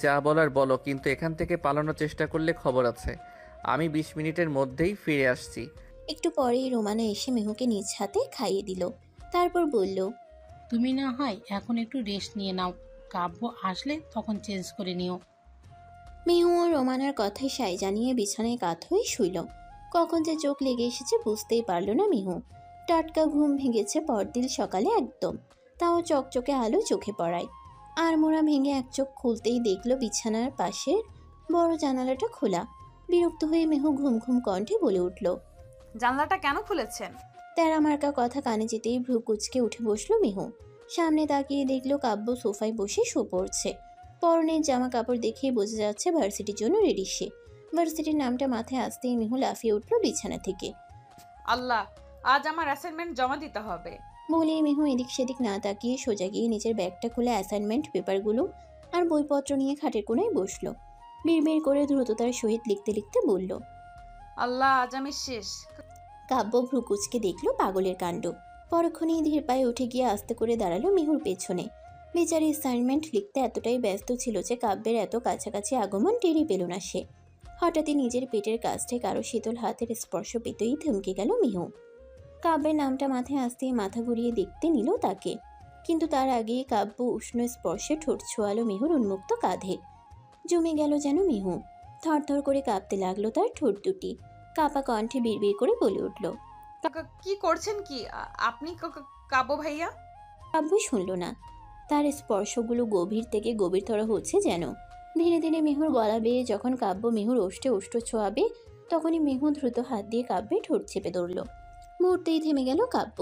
যা বলার বলো, কিন্তু এখান থেকে পালানোর চেষ্টা করলে খবর আছে। আমি 20 মিনিটের মধ্যেই ফিরে আসছি।
একটু পরেই রোমানা এসে মিহুকে নিজ হাতে খাইয়ে দিল। তারপর বলল,
তুমি না হয় এখন একটু রেস্ট নিয়ে নাও, কাব্য আসলে তখন চেঞ্জ করে নিও।
মিহু ও রোমানার কথায় সাই জানিয়ে বিছানায় কাত হয়ে শুইল। কখন যে চোখ লেগে এসেছে বুঝতেই পারল না মিহু। টাটকা ঘুম ভেঙেছে পরদিন সকালে একদম, তাও চকচকে আলো চোখে পড়ায়। আর মোড়া ভেঙে এক চোখ খুলতেই দেখলো বিছানার পাশের বড় জানালাটা খোলা। বিরক্ত হয়ে মিহু ঘুম ঘুম কণ্ঠে বলে উঠল,
জানলাটা কেন খুলেছেন?
তেরা মার্কা কথা কানে যেতেই ভ্রু কুচকে উঠে বসলো মিহু। সামনে তাকিয়ে দেখলো কাব্য সোফায় বসে শো পড়ছে। পরনের জামা কাপড় দেখেই বোঝা যাচ্ছে ভার্সিটির জন্য রেডি সে। ভার্সিটির নামটা মাথায় আসতেই মিহু লাফিয়ে উঠলো বিছানা থেকে।
আল্লাহ, আজ আমার অ্যাসাইনমেন্ট জমা দিতে হবে।
বলে মিহু এদিক সেদিক না তাকিয়ে সোজা গিয়ে নিজের ব্যাগটা খুলে অ্যাসাইনমেন্ট পেপারগুলো আর বইপত্র নিয়ে খাটের কোনায় বসলো। বিড়বিড় করে দ্রুততার সহিত লিখতে লিখতে বলল,
আল্লাহ, আজ আমি শেষ।
কাব্য ভ্রু কুচকে দেখলো পাগলের কাণ্ড। পরক্ষণেই ধীর পায়ে উঠে গিয়ে আস্তে করে দাঁড়ালো মিহুর পেছনে। বেচারি অ্যাসাইনমেন্ট লিখতে এতটাই ব্যস্ত ছিল যে কাব্যের এত কাছাকাছি আগমন টেরই পেল না সে। হঠাৎই নিজের পেটের কাছটায় কারো শীতল হাতের স্পর্শ পেতেই থমকে গেল মিহু। কাব্যের নামটা মাথায় আসতেই মাথা ঘুরিয়ে দেখতে নিল তাকে, কিন্তু তার আগেই কাব্য উষ্ণ স্পর্শে ঠোঁট ছোঁয়ালো মিহুর উন্মুক্ত কাঁধে। জমে গেল যেন মিহু। থরথর করে কাঁপতে লাগলো তার ঠোঁট দুটি। কাঁপা কণ্ঠে বিড়বিড় করে বলে উঠল,
কি করছেন কি আপনি কাব্য ভাইয়া?
কাব্য শুনল না। তার স্পর্শগুলো গভীর থেকে গভীরতর হচ্ছে যেন। ধীরে ধীরে মিহুর গলা বেয়ে যখন কাব্য মিহুর ওষ্ঠে ওষ্ঠ ছোঁয়াবে, তখনই মিহু দ্রুত হাত দিয়ে কাব্যে ঠোঁট চেপে ধরল। মুহূর্তেই থেমে গেল কাব্য।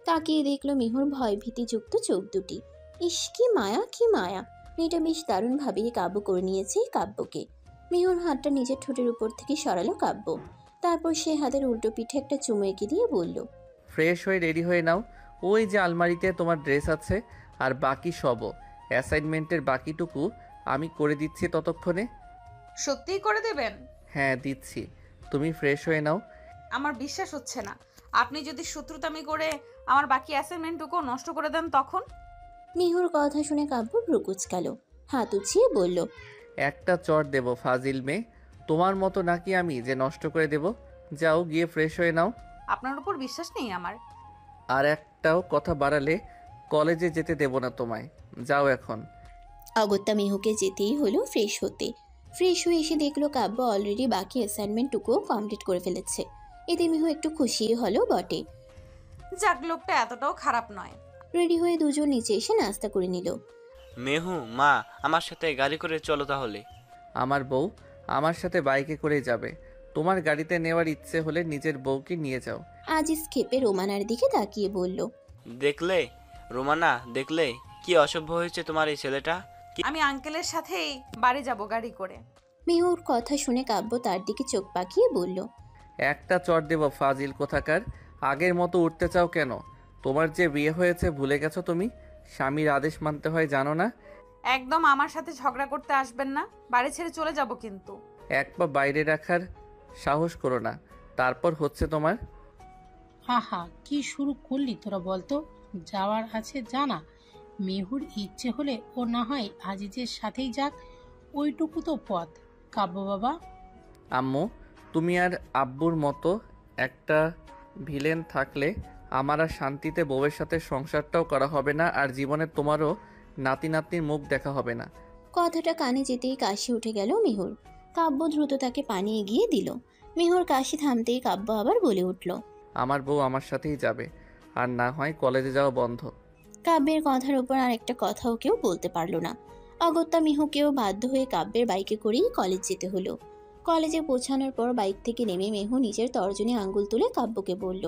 তাকিয়ে দেখল মিহুর ভয় ভীতিযুক্ত চোখ দুটি। ইস, কি মায়া, কি মায়া! মেয়েটা বেশ দারুণভাবেই কাবু করে নিয়েছে কাব্যকে। মিহুর হাতটা নিজের ঠোঁটের উপর থেকে সরালো কাব্য। তারপর সে হাতের উল্টো পিঠে একটা চুমু এঁকে দিয়ে বলল,
ফ্রেশ হয়ে রেডি হয়ে নাও। ওই যে আলমারিতে তোমার ড্রেস আছে, আর বাকি সবও। অ্যাসাইনমেন্টের বাকিটুকু আমি করে দিচ্ছি ততক্ষণে।
সত্যিই করে দেবেন?
হ্যাঁ, দিচ্ছি। তুমি ফ্রেশ হয়ে নাও।
আমার বিশ্বাস হচ্ছে না। আপনি যদি শত্রুতামি করে আমার বাকি অ্যাসাইনমেন্টটুকু নষ্ট করে দেন তখন?
মিহুর কথা শুনে কাব্য ভ্রু কুচকাল, হাত উঁচিয়ে বলল,
একটা চট দেব ফাজিল মেয়ে। তোমার মতো নাকি আমি যে নষ্ট করে দেব? যাও গিয়ে ফ্রেশ হয়ে নাও।
আপনার উপর বিশ্বাস নেই আমার।
আর একটাও কথা বাড়ালে কলেজে যেতে দেব না তোমায়। যাও এখন।
অগত্যা মেহুকে যেতেই হলো ফ্রেশ হতে। ফ্রেশ হয়ে এসে দেখলো কাব্য অলরেডি বাকি অ্যাসাইনমেন্টটুকুও কমপ্লিট করে ফেলেছে। এতে মেহু একটু খুশি হলো বটে।
যাক, লোকটা এতটাও খারাপ নয়।
রেডি হয়ে দুজন নিচে এসে নাস্তা করে নিল।
মেহু, মা, আমার সাথে গাড়ি করে চলো তাহলে।
আমার বউ আমার সাথে বাইকে করে যাবে। তোমার গাড়িতে নেওয়ার ইচ্ছে হলে নিজের বউকে নিয়ে যাও।
আজিজ খেপে রোমানার দিকে তাকিয়ে বলল,
দেখলে রোমানা, দেখলে কি অসভ্য হয়েছে তোমার এই ছেলেটা।
আমি আঙ্কেলের সাথেই বাড়ি যাব গাড়ি করে।
মেহুর কথা শুনে কাব্য তার দিকে চোখ পাকিয়ে বলল,
একটা চট দেব ফাজিল কোথাকার। আগের মতো উঠতে চাও কেন? তোমার যে বিয়ে হয়েছে ভুলে গেছো তুমি? স্বামীর আদেশ মানতে হয় জানো না?
একদম আমার সাথে ঝগড়া করতে আসবেন না, বাড়ি ছেড়ে চলে যাব কিন্তু।
এক পা বাইরে রাখার সাহস করো না, তারপর হচ্ছে তোমার।
আহা, কি শুরু করলি তোরা বলতো? যাওয়ার আছে জানা। মেহুর ইচ্ছে হলে ও না হয় আজিজের সাথেই যাক, ওইটুকু তো পথ। কাব্য বাবা।
আম্মু, তুমি আর আব্বুর মতো একটা ভিলেন থাকলে আমার আর শান্তিতে বউয়ের সাথে সংসারটাও করা হবে না, আর জীবনে তোমারও নাতি নাতনির মুখ দেখা হবে না।
কথাটা কানে যেতেই কাশি উঠে গেল মেহুর। কাব্য দ্রুত তাকে পানি এগিয়ে দিল। মেহুর কাশি থামতেই কাব্য আবার বলে উঠল,
আমার বউ আমার সাথেই যাবে, আর না হয় কলেজে যাওয়া বন্ধ।
কাব্যের কথার উপর আর একটা কথাও কেউ বলতে পারলো না। অগত্যা মেহুকেও বাধ্য হয়ে কাব্যের বাইকে করেই কলেজ যেতে হলো। কলেজে পৌঁছানোর পর বাইক থেকে নেমে মেহু নিজের তর্জনী আঙ্গুল তুলে কাব্যকে বলল,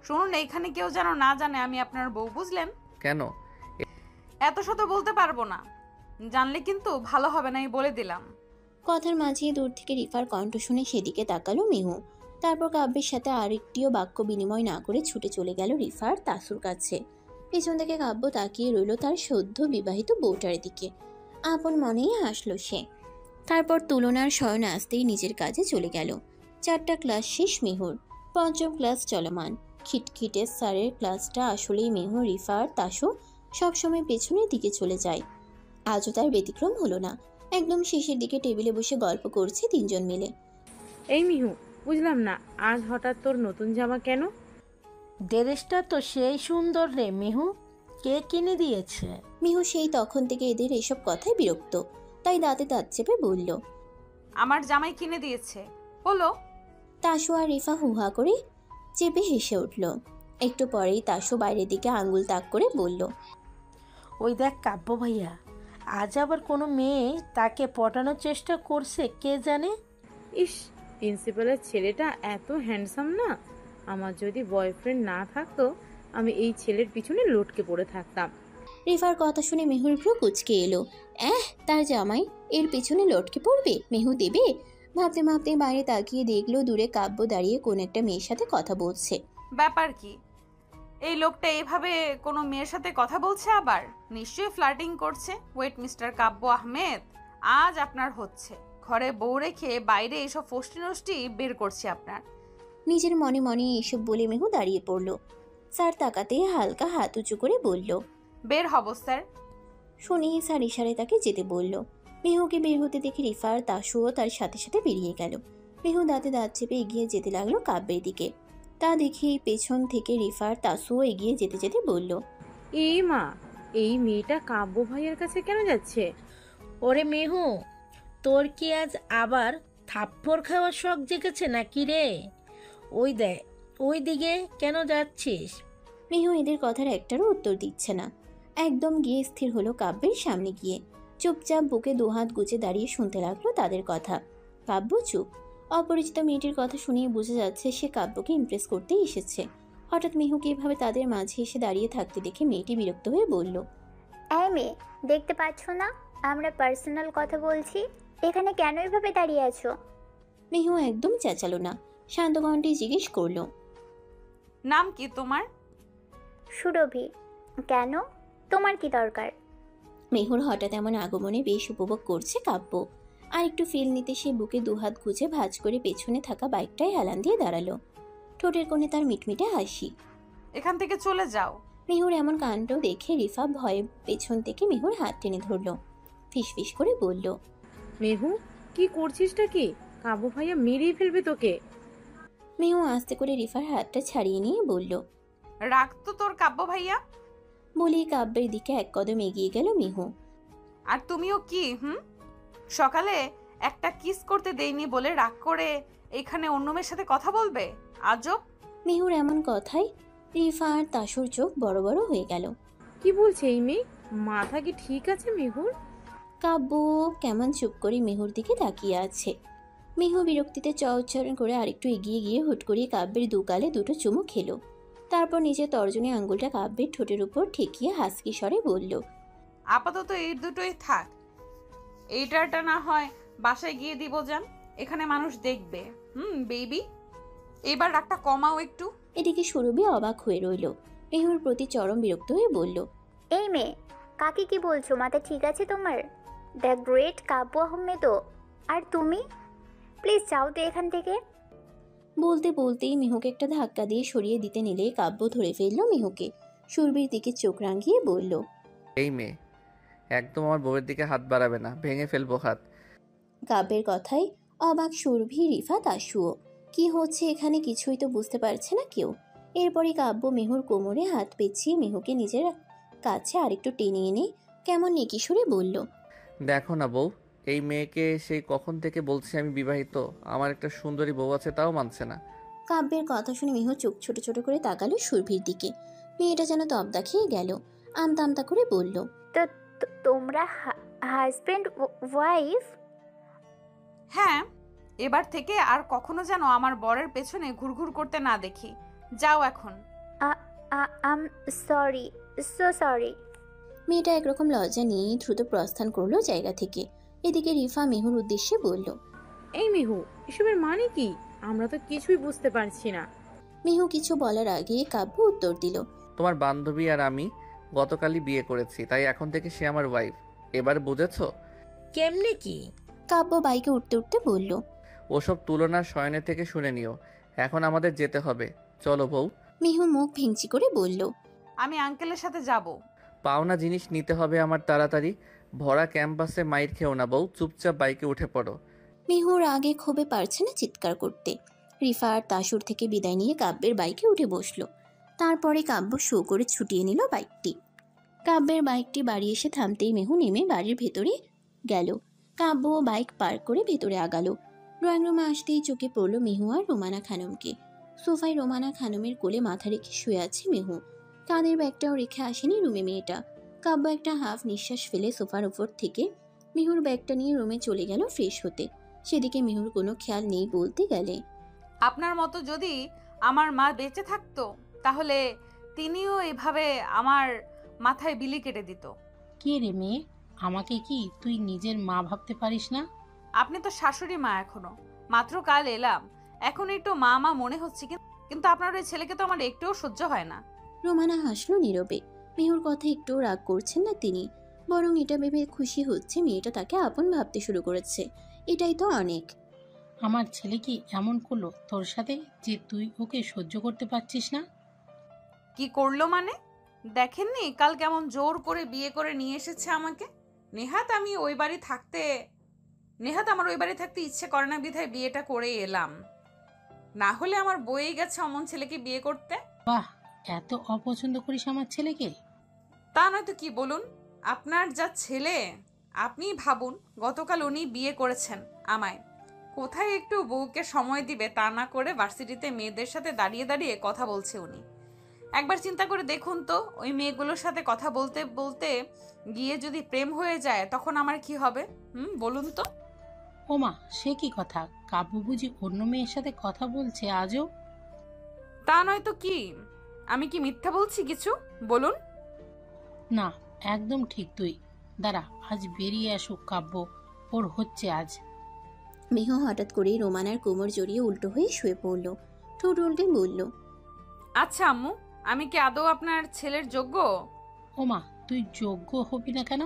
শুনুন, এইখানে কেউ যেন না জানে আমি আপনার বউ, বুঝলেন?
কেন?
এত শত বলতে পারবো না, জানলে কিন্তু ভালো হবে না, বলে দিলাম।
কথার মাঝে দূর থেকে রিফার কণ্ঠ শুনে সেদিকে তাকালো মেহু। তারপর কাব্যের সাথে আরেকটিও বাক্য বিনিময় না করে ছুটে চলে গেল রিফার তাসুর কাছে। পেছন থেকে কাব্য তাকিয়ে রইল তার সদ্য বিবাহিত বউটার দিকে। আপন মনেই হাসল সে। তারপর তুলনার শয়নে আসতেই নিজের কাজে চলে গেল। 4টা ক্লাস শেষ মেহুর, 5ম ক্লাস চলমান। খিটখিটে স্যারের ক্লাসটা আসলেই মেহু, রিফার, তাসু সবসময় পেছনের দিকে চলে যায়। আজও তার ব্যতিক্রম হলো না। একদম শেষের দিকে টেবিলে বসে গল্প করছে 3জন মিলে।
এই মিহু, বুঝলাম না আজ হঠাৎ তোর নতুন জামা কেন?
ড্রেসটা তো সেই সুন্দর রে মিহু, কে কিনে দিয়েছে?
মিহু সেই তখন থেকে এদের এসব কথায় বিরক্ত, তাই দাঁতে দাঁত চেপে বলল,
আমার জামাই কিনে দিয়েছে বলো।
তাসু আর রিফা হুহা করে চেপে হেসে উঠল। একটু পরেই তাসু বাইরের দিকে আঙ্গুল তাক করে বলল,
ওই দেখ কাব্য ভাইয়া, আজ আবার কোনো মেয়ে তাকে পটানোর চেষ্টা করছে, কে জানে।
ইস, প্রিন্সিপালের ছেলেটা এত হ্যান্ডসাম না? আমার যদি বয়ফ্রেন্ড না থাকতো আমি এই ছেলের পিছনে লটকে পড়ে থাকতাম।
রিফার কথা শুনে মেহুর ভ্রু কুচকে এলো। তার জামাই এর পিছনে লটকে পড়বে, মেহু দেবে? ভাবতে ভাবতে বাইরে তাকিয়ে দেখলো দূরে কাব্য দাঁড়িয়ে কোন একটা মেয়ের সাথে কথা বলছে।
ব্যাপার কি? এই লোকটা এইভাবে কোনো মেয়ের সাথে কথা বলছে আবার? নিশ্চয়ই ফ্লার্টিং করছে। ওয়েট মিস্টার কাব্য আহমেদ, আজ আপনার হচ্ছে। ঘরে বউ রেখে বাইরে এসব ফষ্টি নষ্টি বের করছে আপনার।
নিজের মনে মনে এসব বলে মেহু দাঁড়িয়ে পড়ল। স্যার তাকাতে হালকা হাত উঁচু করে বলল,
বের হব স্যার।
শুনেই স্যার ইশারে তাকে যেতে বলল। মেহুকে বের হতে দেখে রিফার, তাসুও তার সাথে সাথে বেরিয়ে গেল। মেহু দাঁতে দাঁত চেপে এগিয়ে যেতে লাগলো কাব্যের দিকে। তা দেখে পেছন থেকে রিফার, তাসুও এগিয়ে যেতে যেতে বলল,
এই মা, এই মেয়েটা কাব্য ভাইয়ের কাছে কেন যাচ্ছে?
ওরে মেহু, তোর কি আজ আবার থাপ্পড় খাওয়ার শখ জেগেছে নাকি রে? ওই দেখ, ওই দিকে কেন যাচ্ছিস?
মেহু এদের কথার একটারও উত্তর দিচ্ছে না। একদম গিয়ে স্থির হলো কাব্যের সামনে গিয়ে। চুপচাপ বুকে দুহাত গুজে দাঁড়িয়ে শুনতে লাগলো তাদের কথা। কাব্য চুপ। অপরিচিত মেয়েটির কথা শুনিয়ে বোঝা যাচ্ছে সে কাব্যকে ইমপ্রেস করতেই এসেছে। হঠাৎ মেহুকে এভাবে তাদের মাঝে এসে দাঁড়িয়ে থাকতে দেখে মেয়েটি বিরক্ত হয়ে বলল,
এই মেয়ে, দেখতে পাচ্ছ না আমরা পার্সোনাল কথা বলছি? এখানে কেন এভাবে দাঁড়িয়ে আছো?
মেহু একদম চেঁচালো না, শান্ত কণ্ঠে জিজ্ঞেস করলো,
নাম কি তোমার?
সুরভি। কেন, তোমার কি দরকার?
মেহুর হঠাৎ এমন আগমনে বেশ উপভোগ করছে কাব্য। আর একটু ফিল নিতে সে বুকে দুহাত গুজে ভাঁজ করে পেছনে থাকা বাইকটায় হেলান দিয়ে দাঁড়ালো। ঠোঁটের কোণে তার মিটমিটে হাসি।
এখান থেকে চলে যাও।
মেহুর এমন কাণ্ড দেখে রিফা ভয়ে পেছন থেকে মেহুর হাত টেনে ধরল। ফিসফিস করে বলল,
মেহু, কি করছিসটা কি? কাবু ভাইয়া মেরেই ফেলবে তোকে।
মেহু আস্তে করে রিফার হাতটা ছাড়িয়ে নিয়ে বলল।
রাখ তো তোর কাব্য ভাইয়া।
বলেই কাব্যের দিকে এক কদম এগিয়ে গেল মেহু।
আর তুমিও কি সকালে একটা কিস করতে দেইনি বলে রাগ করে এখানে অন্য মেয়ের সাথে কথা বলবে? আজব।
মেহুর এমন কথায় রিফা আর তাসুর চোখ বড় বড় হয়ে গেল।
কি বলছে এই মেয়ে? মাথা কি ঠিক আছে মেহুর?
কাব্য কেমন চুপ করে মেহুর দিকে তাকিয়ে আছে। মেহু বিরক্তিতে উচ্চারণ করে আরেকটু এগিয়ে গিয়ে হুট করে কাব্যের দুগালে দুটো চুমু খেলো। তারপর নিজের তর্জনী আঙ্গুলটা কাব্যের ঠোঁটের উপর ঠেকিয়ে হাসকি স্বরে বলল,
আপাতত এই দুটোই থাক, এইটারটা না হয় বাসায় গিয়ে দিব যান, এখানে মানুষ দেখবে। বেবি, এবার রাগটা কমাও একটু।
এদিকে সুরভি অবাক হয়ে রইল। মেহুর প্রতি চরম বিরক্ত হয়ে বলল,
এই মেয়ে, কাকে কি বলছো? মাথা ঠিক আছে তোমার? দ্য গ্রেট কাব্য আহমেদও। আর তুমি প্লিজ যাও তো এখান থেকে।
বলতে বলতেই মেহুকে একটা ধাক্কা দিয়ে সরিয়ে দিতে নিলে কাব্য ধরে ফেলল মেহুকে। সুরভির দিকে চোখ রাঙিয়ে বলল,
এই মেয়ে একদম আমার বউয়ের দিকে হাত বাড়াবে না, ভেঙে ফেলবো হাত।
কাব্যের কথায় অবাক সুরভি, রিফা, তাসুও। কি হচ্ছে এখানে কিছুই তো বুঝতে পারছে না কেউ। এরপরই কাব্য মেহুর কোমরে হাত পেঁচিয়ে মেহুকে নিজের কাছে আরেকটু টেনে এনে কেমন নেকি সুরে বলল,
দেখো না বউ, এই মেয়েকে সেই কখন থেকে বলছি আমি বিবাহিত, আমার একটা সুন্দরী বউ আছে, তাও মানছে না।
কাব্যের কথা শুনে মেহু চোখ ছোট ছোট করে তাকালো সুরভির দিকে। মেয়েটা যেন তবদা খেয়ে গেল। আমতা আমতা করে বলল,
তো তোমরা হাজব্যান্ড ওয়াইফ?
হ্যাঁ, এবার থেকে আর কখনো যেন আমার বরের পেছনে ঘুরঘুর করতে না দেখি। যাও এখন।
আম সরি, সো সরি।
মেয়েটা একরকম লজ্জা নিয়ে দ্রুত প্রস্থান করলো জায়গা থেকে। এদিকে রিফা মেহুর উদ্দেশ্যে বলল,
এই মেহু, এসবের মানে কি? আমরা তো কিছুই বুঝতে পারছি না।
মেহু কিছু বলার আগে কাব্য উত্তর দিল,
তোমার বান্ধবী আর আমি গতকালই বিয়ে করেছি, তাই এখন থেকে সে আমার ওয়াইফ। এবার বুঝেছো?
কেমনে কি?
কাব্য বাইকে উঠতে উঠতে বলল,
ওসব তুলনার শয়নে থেকে শুনে নিও। এখন আমাদের যেতে হবে, চলো বউ।
মেহু মুখ ভেঙচি করে বলল,
আমি আঙ্কেলের সাথে যাব।
পাওনা জিনিস নিতে হবে আমার তাড়াতাড়ি। ভরা ক্যাম্পাসে মাইর খেও না বউ, চুপচাপ বাইকে উঠে পড়ো।
মেহুর আগে ক্ষোভে পারছে না চিৎকার করতে। রিফা আর তাসুর থেকে বিদায় নিয়ে কাব্যের বাইকে উঠে বসলো। তারপরে কাব্য শো করে ছুটিয়ে নিল বাইকটি। কাব্যের বাইকটি বাড়ি এসে থামতেই মেহু নেমে বাড়ির ভেতরে গেল। কাব্য বাইক পার্ক করে ভেতরে আগালো। ড্রয়িং রুমে আসতেই চোখে পড়ল মেহু আর রোমানা খানমকে। সোফায় রোমানা খানমের কোলে মাথা রেখে শুয়ে আছে মেহু। কাঁধের ব্যাগটাও রেখে আসেনি রুমে মেয়েটা। কাব্য একটা হাফ নিঃশ্বাস ফেলে সোফার উপর থেকে মেহুর ব্যাগটা নিয়ে রুমে চলে গেল ফ্রেশ হতে। সেদিকে মেহুর কোনো খেয়াল নেই বলতে গেলে।
আপনার মতো যদি আমার মা বেঁচে থাকতো তাহলে তিনিও এভাবে আমার মাথায় বিলি কেটে দিত।
কে রে মেয়ে, আমাকে কি তুই নিজের মা ভাবতে পারিস না?
আপনি তো শাশুড়ি মা এখনো, মাত্র কাল এলাম, এখন একটু মা মা মনে হচ্ছে, কিন্তু আপনার ওই ছেলেকে তো আমার একটুও সহ্য হয় না।
রোমানা হাসলো নীরবে। মেহুর কথা একটু রাগ করছেন না তিনি, বরং এটা ভেবে খুশি হচ্ছে মেয়েটা তাকে আপন ভাবতে শুরু করেছে। এটাই তো অনেক।
আমার ছেলে কি এমন করলো তোর সাথে যে তুই ওকে সহ্য করতে পারছিস না?
কি করলো মানে? দেখেননি কাল কেমন জোর করে বিয়ে করে নিয়ে এসেছে আমাকে? নেহাত আমার ওই বাড়ি থাকতে ইচ্ছে করে না বিধায় বিয়েটা করে এলাম, না হলে আমার বয়েই গেছে অমন ছেলেকে বিয়ে করতে।
বাহ, এত অপছন্দ করিস আমার ছেলেকে?
তা নয়তো কি বলুন, আপনার যা ছেলে আপনি ভাবুন, গতকাল উনি বিয়ে করেছেন আমায়, কোথায় একটু বউকে সময় দিবে তা না করে ভার্সিটিতে মেয়েদের সাথে দাঁড়িয়ে দাঁড়িয়ে কথা বলছে উনি। একবার চিন্তা করে দেখুন তো, ওই মেয়েগুলোর সাথে কথা বলতে বলতে গিয়ে যদি প্রেম হয়ে যায় তখন আমার কি হবে? বলুন তো।
ওমা, সে কি কথা? কাব্য বুঝি অন্য মেয়ের সাথে কথা বলছে আজও?
তা নয়তো কি? আমি কি মিথ্যা বলছি কিছু? বলুন।
না, একদম ঠিক তুই। দাঁড়া, আজ বেরিয়ে আসুক কাব্য, ওর হচ্ছে আজ।
মেহু হঠাৎ করেই রোমানার কোমর জড়িয়ে উল্টো হয়ে শুয়ে পড়ল। ঠোঁট উল্টে বলল,
আচ্ছা আম্মু, আমি কি আদৌ আপনার ছেলের যোগ্য?
ওমা, তুই যোগ্য হবি না কেন?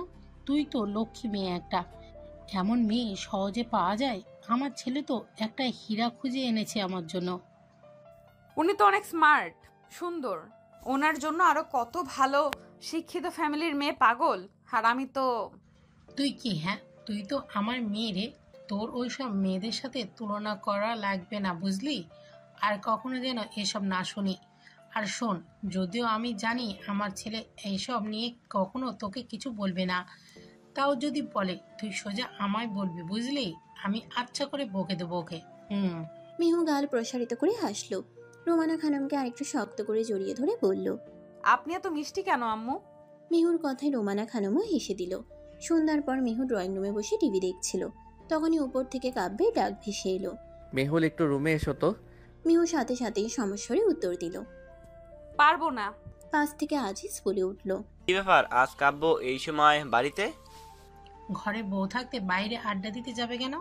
তুই তো লক্ষ্মী মেয়ে একটা। এমন মেয়ে সহজে পাওয়া যায়? আমার ছেলে তো একটা হীরা খুঁজে এনেছে আমার জন্য।
উনি তো অনেক স্মার্ট, সুন্দর, ওনার জন্য আরো কত ভালো শিক্ষিত ফ্যামিলির মেয়ে পাগল, আর আমি তো।
তুই কি, হ্যাঁ, তুই তো আমার মেয়ে রে, তোর ওই সব মেয়েদের সাথে তুলনা করা লাগবে না, বুঝলি? আর কখনো যেন এসব না শুনি। আর শোন, যদিও আমি জানি আমার ছেলে এইসব নিয়ে কখনো তোকে কিছু বলবে না, তাও যদি বলে তুই সোজা আমায় বলবি, বুঝলি? আমি আচ্ছা করে বকে দেবো ওকে।
মিহু গাল প্রসারিত করে হাসলো। রোমানা খানমকে আরেকটু শক্ত করে জড়িয়ে ধরে বলল,
আপনি এত মিষ্টি কেন আম্মু?
মিহুর কথায় রোমানা খানমও হেসে দিল। সন্ধ্যার পর মিহু ড্রয়িং রুমে বসে টিভি দেখছিল। তখনই উপর থেকে কাব্যের ডাক ভেসে এলো।
মেহুল, একটু রুমে এসো তো।
মিহু সাথে সাথেই সমস্বরে উত্তর দিল,
পারবো না।
পাশ থেকে আজিজ বলে উঠল,
কি ব্যাপার, আজ কাব্য এই সময় বাড়িতে?
ঘরে বউ থাকতে বাইরে আড্ডা দিতে যাবে কেন?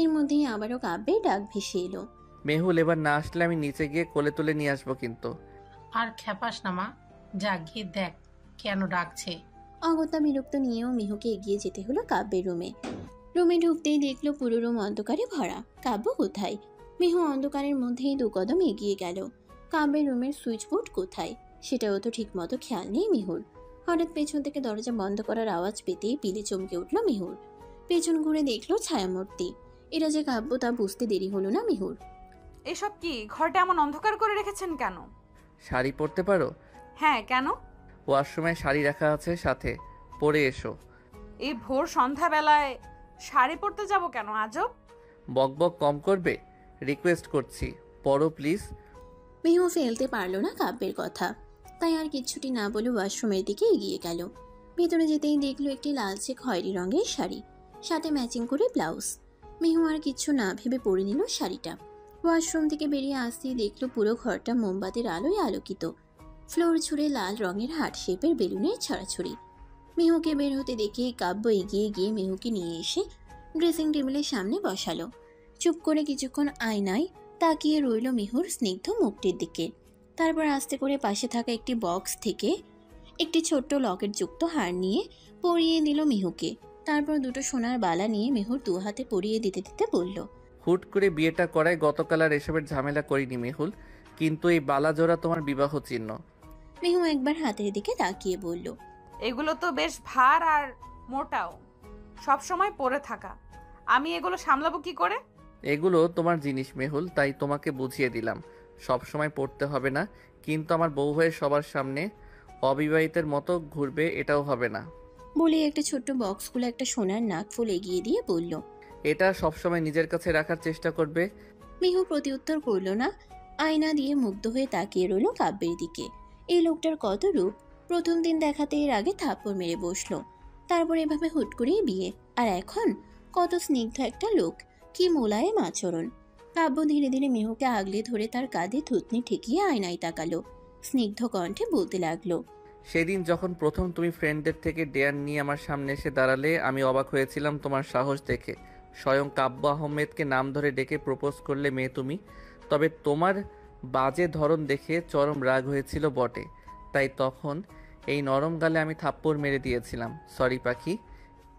এর মধ্যেই আবারও কাব্যের ডাক ভেসে এলো।
মেহুল, এবার না আসলে আমি নিচে গিয়ে কোলে তুলে নিয়ে আসবো কিন্তু।
আর খেপাস না মা, যা গিয়ে দেখ কেন ডাকছে।
অগত্যা বিরক্ত নিয়েও মিহুকে এগিয়ে যেতে হলো কাব্যের রুমে। রুমে ঢুকতেই দেখলো পুরো রুম অন্ধকারে ভরা। কাব্য কোথায়? মিহু অন্ধকারের মধ্যেই 2 কদম এগিয়ে গেল। কাব্যের রুমের সুইচ বোর্ড কোথায় সেটাও তো ঠিক মতো খেয়াল নেই মিহুর। হঠাৎ পেছন থেকে দরজা বন্ধ করার আওয়াজ পেতেই পিলে চমকে উঠল মিহুর। পেছন ঘুরে দেখলো ছায়ামূর্তি। এটা যে কাব্য তা বুঝতে দেরি হলো না মিহুর।
এসব কি? ঘরটা এমন অন্ধকার করে রেখেছেন কেন?
শাড়ি পরতে পারো?
হ্যাঁ, কেন?
ওয়াশরুমে শাড়ি রাখা আছে, সাথে পরে এসো।
এই ভোর সন্ধ্যাবেলায় শাড়ি পরতে যাব কেন? আজব।
বকবক কম করবে, রিকোয়েস্ট করছি, পরো প্লিজ।
মিহু ফেলতে পারলো না কাব্যের কথা, তাই আর কিচ্ছুটি না বলে ওয়াশরুমের দিকে এগিয়ে গেল। ভেতরে যেতেই দেখলো একটি লালচে খয়েরি রঙের শাড়ি, সাথে ম্যাচিং করে ব্লাউজ। মিহু আর কিচ্ছু না ভেবে পরে নিল শাড়িটা। ওয়াশরুম থেকে বেরিয়ে আসতেই দেখলো পুরো ঘরটা মোমবাতির আলোয় আলোকিত। ফ্লোর জুড়ে লাল রঙের হার্ট শেপের বেলুনের ছড়াছড়ি। মিহুকে বের হতে দেখে কাব্য এগিয়ে গিয়ে মিহুকে নিয়ে এসে ড্রেসিং টেবিলের সামনে বসালো। চুপ করে কিছুক্ষণ আয়নায় তাকিয়ে রইল মিহুর স্নিগ্ধ মুখটির দিকে। তারপর আস্তে করে পাশে থাকা একটি বক্স থেকে একটি ছোট্ট লকেট যুক্ত হার নিয়ে পরিয়ে দিল মিহুকে। তারপর 2টো সোনার বালা নিয়ে মিহুর 2 হাতে পরিয়ে দিতে দিতে বলল,
হুট করে বিয়েটা করায় গতকাল আর এসবের ঝামেলা করিনি মেহুল, কিন্তু এই বালা জোড়া তোমার বিবাহ চিহ্ন।
মিহু একবার হাতের দিকে তাকিয়ে বলল,
এগুলো তো বেশ ভার আর মোটাও, সব সময় পরে থাকা। আমি এগুলো সামলাবো কি করে?
এগুলো তোমার জিনিস মেহুল, তাই তোমাকে বুঝিয়ে দিলাম সব সময় পড়তে হবে না, কিন্তু আমার বউ হয়ে সবার সামনে অবিবাহিতের মতো ঘুরবে এটাও হবে না।
বলে একটা ছোট্ট বক্স খুলে একটা সোনার নাকফুল এগিয়ে দিয়ে বলল,
এটা সবসময় নিজের কাছে রাখার চেষ্টা করবে।
মিহু প্রতিউত্তর করল না। আয়না দিয়ে মুগ্ধ হয়ে তাকিয়ে রইল কাব্যের দিকে। এই লোকটার কত রূপ! প্রথম দিন দেখাতে এর আগে থাপ্পড় মেরে বসলো, তারপর এভাবে হুট করেই বিয়ে, আর এখন কত স্নিগ্ধ একটা লোক, কি মোলায়েম আচরণ। কাব্য ধীরে ধীরে মিহুকে আগলে ধরে তার কাঁধে থুতনি ঠেকিয়ে আয়নায় তাকালো। স্নিগ্ধ কণ্ঠে বলতে লাগলো,
সেদিন যখন প্রথম তুমি ফ্রেন্ডদের থেকে ডেয়ার নিয়ে আমার সামনে এসে দাঁড়ালে, আমি অবাক হয়েছিলাম তোমার সাহস দেখে। স্বয়ং কাব্য আহমেদকে নাম ধরে ডেকে প্রপোজ করলে মেয়ে তুমি। তবে তোমার বাজে ধরন দেখে চরম রাগ হয়েছিল বটে, তাই তখন এই নরম গালে আমি থাপ্পড় মেরে দিয়েছিলাম। সরি পাখি।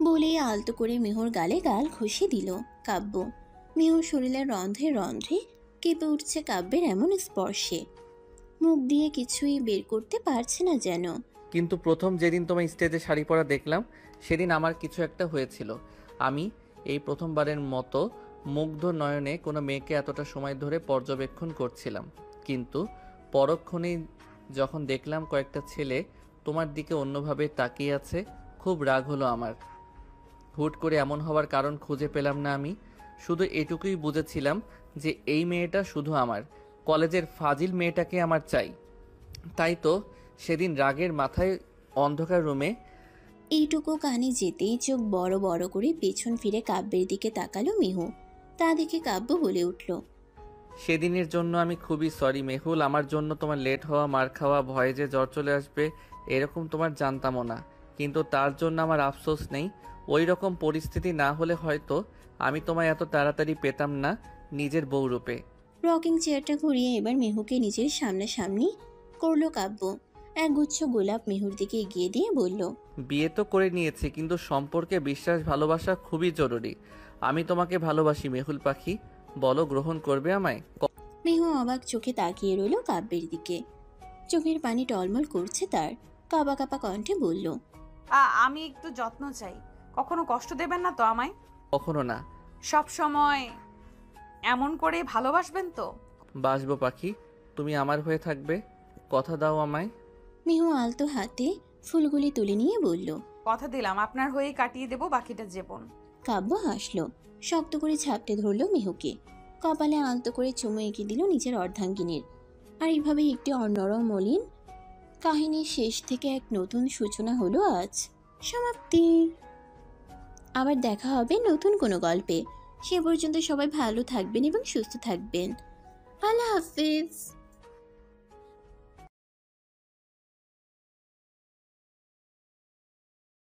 বলে আলতো করে মিহুর গালে গাল ঘষে দিল কাব্য। মিহুর শরীরের রন্ধ্রে রন্ধ্রে কেঁপে উঠছে কাব্যের এমন স্পর্শে। মুখ দিয়ে কিছুই বের করতে পারছে না যেন।
কিন্তু প্রথম যেদিন তোমার স্টেজে শাড়ি পরা দেখলাম, সেদিন আমার কিছু একটা হয়েছিল। আমি এই প্রথমবারের মতো মুগ্ধ নয়নে কোনো মেয়েকে এতটা সময় ধরে পর্যবেক্ষণ করছিলাম, কিন্তু পরক্ষণেই যখন দেখলাম কয়েকটা ছেলে তোমার দিকে অন্যভাবে তাকিয়ে আছে, খুব রাগ হলো আমার। হুট করে এমন হওয়ার কারণ খুঁজে পেলাম না। আমি শুধু এটুকুই বুঝেছিলাম যে এই মেয়েটা শুধু আমার, কলেজের ফাজিল মেয়েটাকে আমার চাই। তাই তো সেদিন রাগের মাথায় অন্ধকার রুমে
এইটুকু কানে যেতেই চোখ বড় বড় করে পেছন ফিরে কাব্যের দিকে তাকালো মিহু। তা দেখে কাব্য বলে উঠল,
সেদিনের জন্য আমি খুবই সরি মেহুল। আমার জন্য তোমার লেট হওয়া, মার খাওয়া, ভয়ে যে জ্বর চলে আসবে এরকম তোমার জানতামও না, কিন্তু তার জন্য আমার আফসোস নেই। ওই রকম পরিস্থিতি না হলে হয়তো আমি তোমায় এত তাড়াতাড়ি পেতাম না নিজের বউ রূপে।
রকিং চেয়ারটা ঘুরিয়ে এবার মিহুকে নিজের সামনাসামনি করলো কাব্য। একগুচ্ছ গোলাপ মিহুর দিকে এগিয়ে দিয়ে বলল,
বিয়ে তো করে নিয়েছি, কিন্তু সম্পর্কে বিশ্বাস ভালোবাসা খুবই জরুরি। আমি তোমাকে ভালোবাসি মেহুল পাখি, বলো গ্রহণ করবে আমায়?
মিহু অবাক চোখে তাকিয়ে রইল কাব্যের দিকে। চোখের পানি টলমল করছে তার। কাঁপা কাঁপা কণ্ঠে বলল,
আমি একটু যত্ন চাই। কখনো কষ্ট দেবেন না তো আমায়?
কখনো না।
সব সময় এমন করে ভালোবাসবেন তো?
বাসবো পাখি, তুমি আমার হয়ে থাকবে, কথা দাও আমায়।
মিহু আলতো হাতে ফুলগুলি তুলে নিয়ে বলল।
কথা দিলাম আপনার হয়েই কাটিয়ে দেব বাকিটা জীবন।
কাব্য হাসলো, শক্ত করে ঝাপটে ধরলো মিহুকে, কপালে আলতো করে চুমু এঁকে দিল নিজের অর্ধাঙ্গিনীর। আর এইভাবেই একটি অনরম মলিন কাহিনীর শেষ থেকে এক নতুন সূচনা হলো আজ। সমাপ্তি। আবার দেখা হবে নতুন কোনো গল্পে। সে পর্যন্ত সবাই ভালো থাকবেন এবং সুস্থ থাকবেন। আল্লাহ হাফিজ।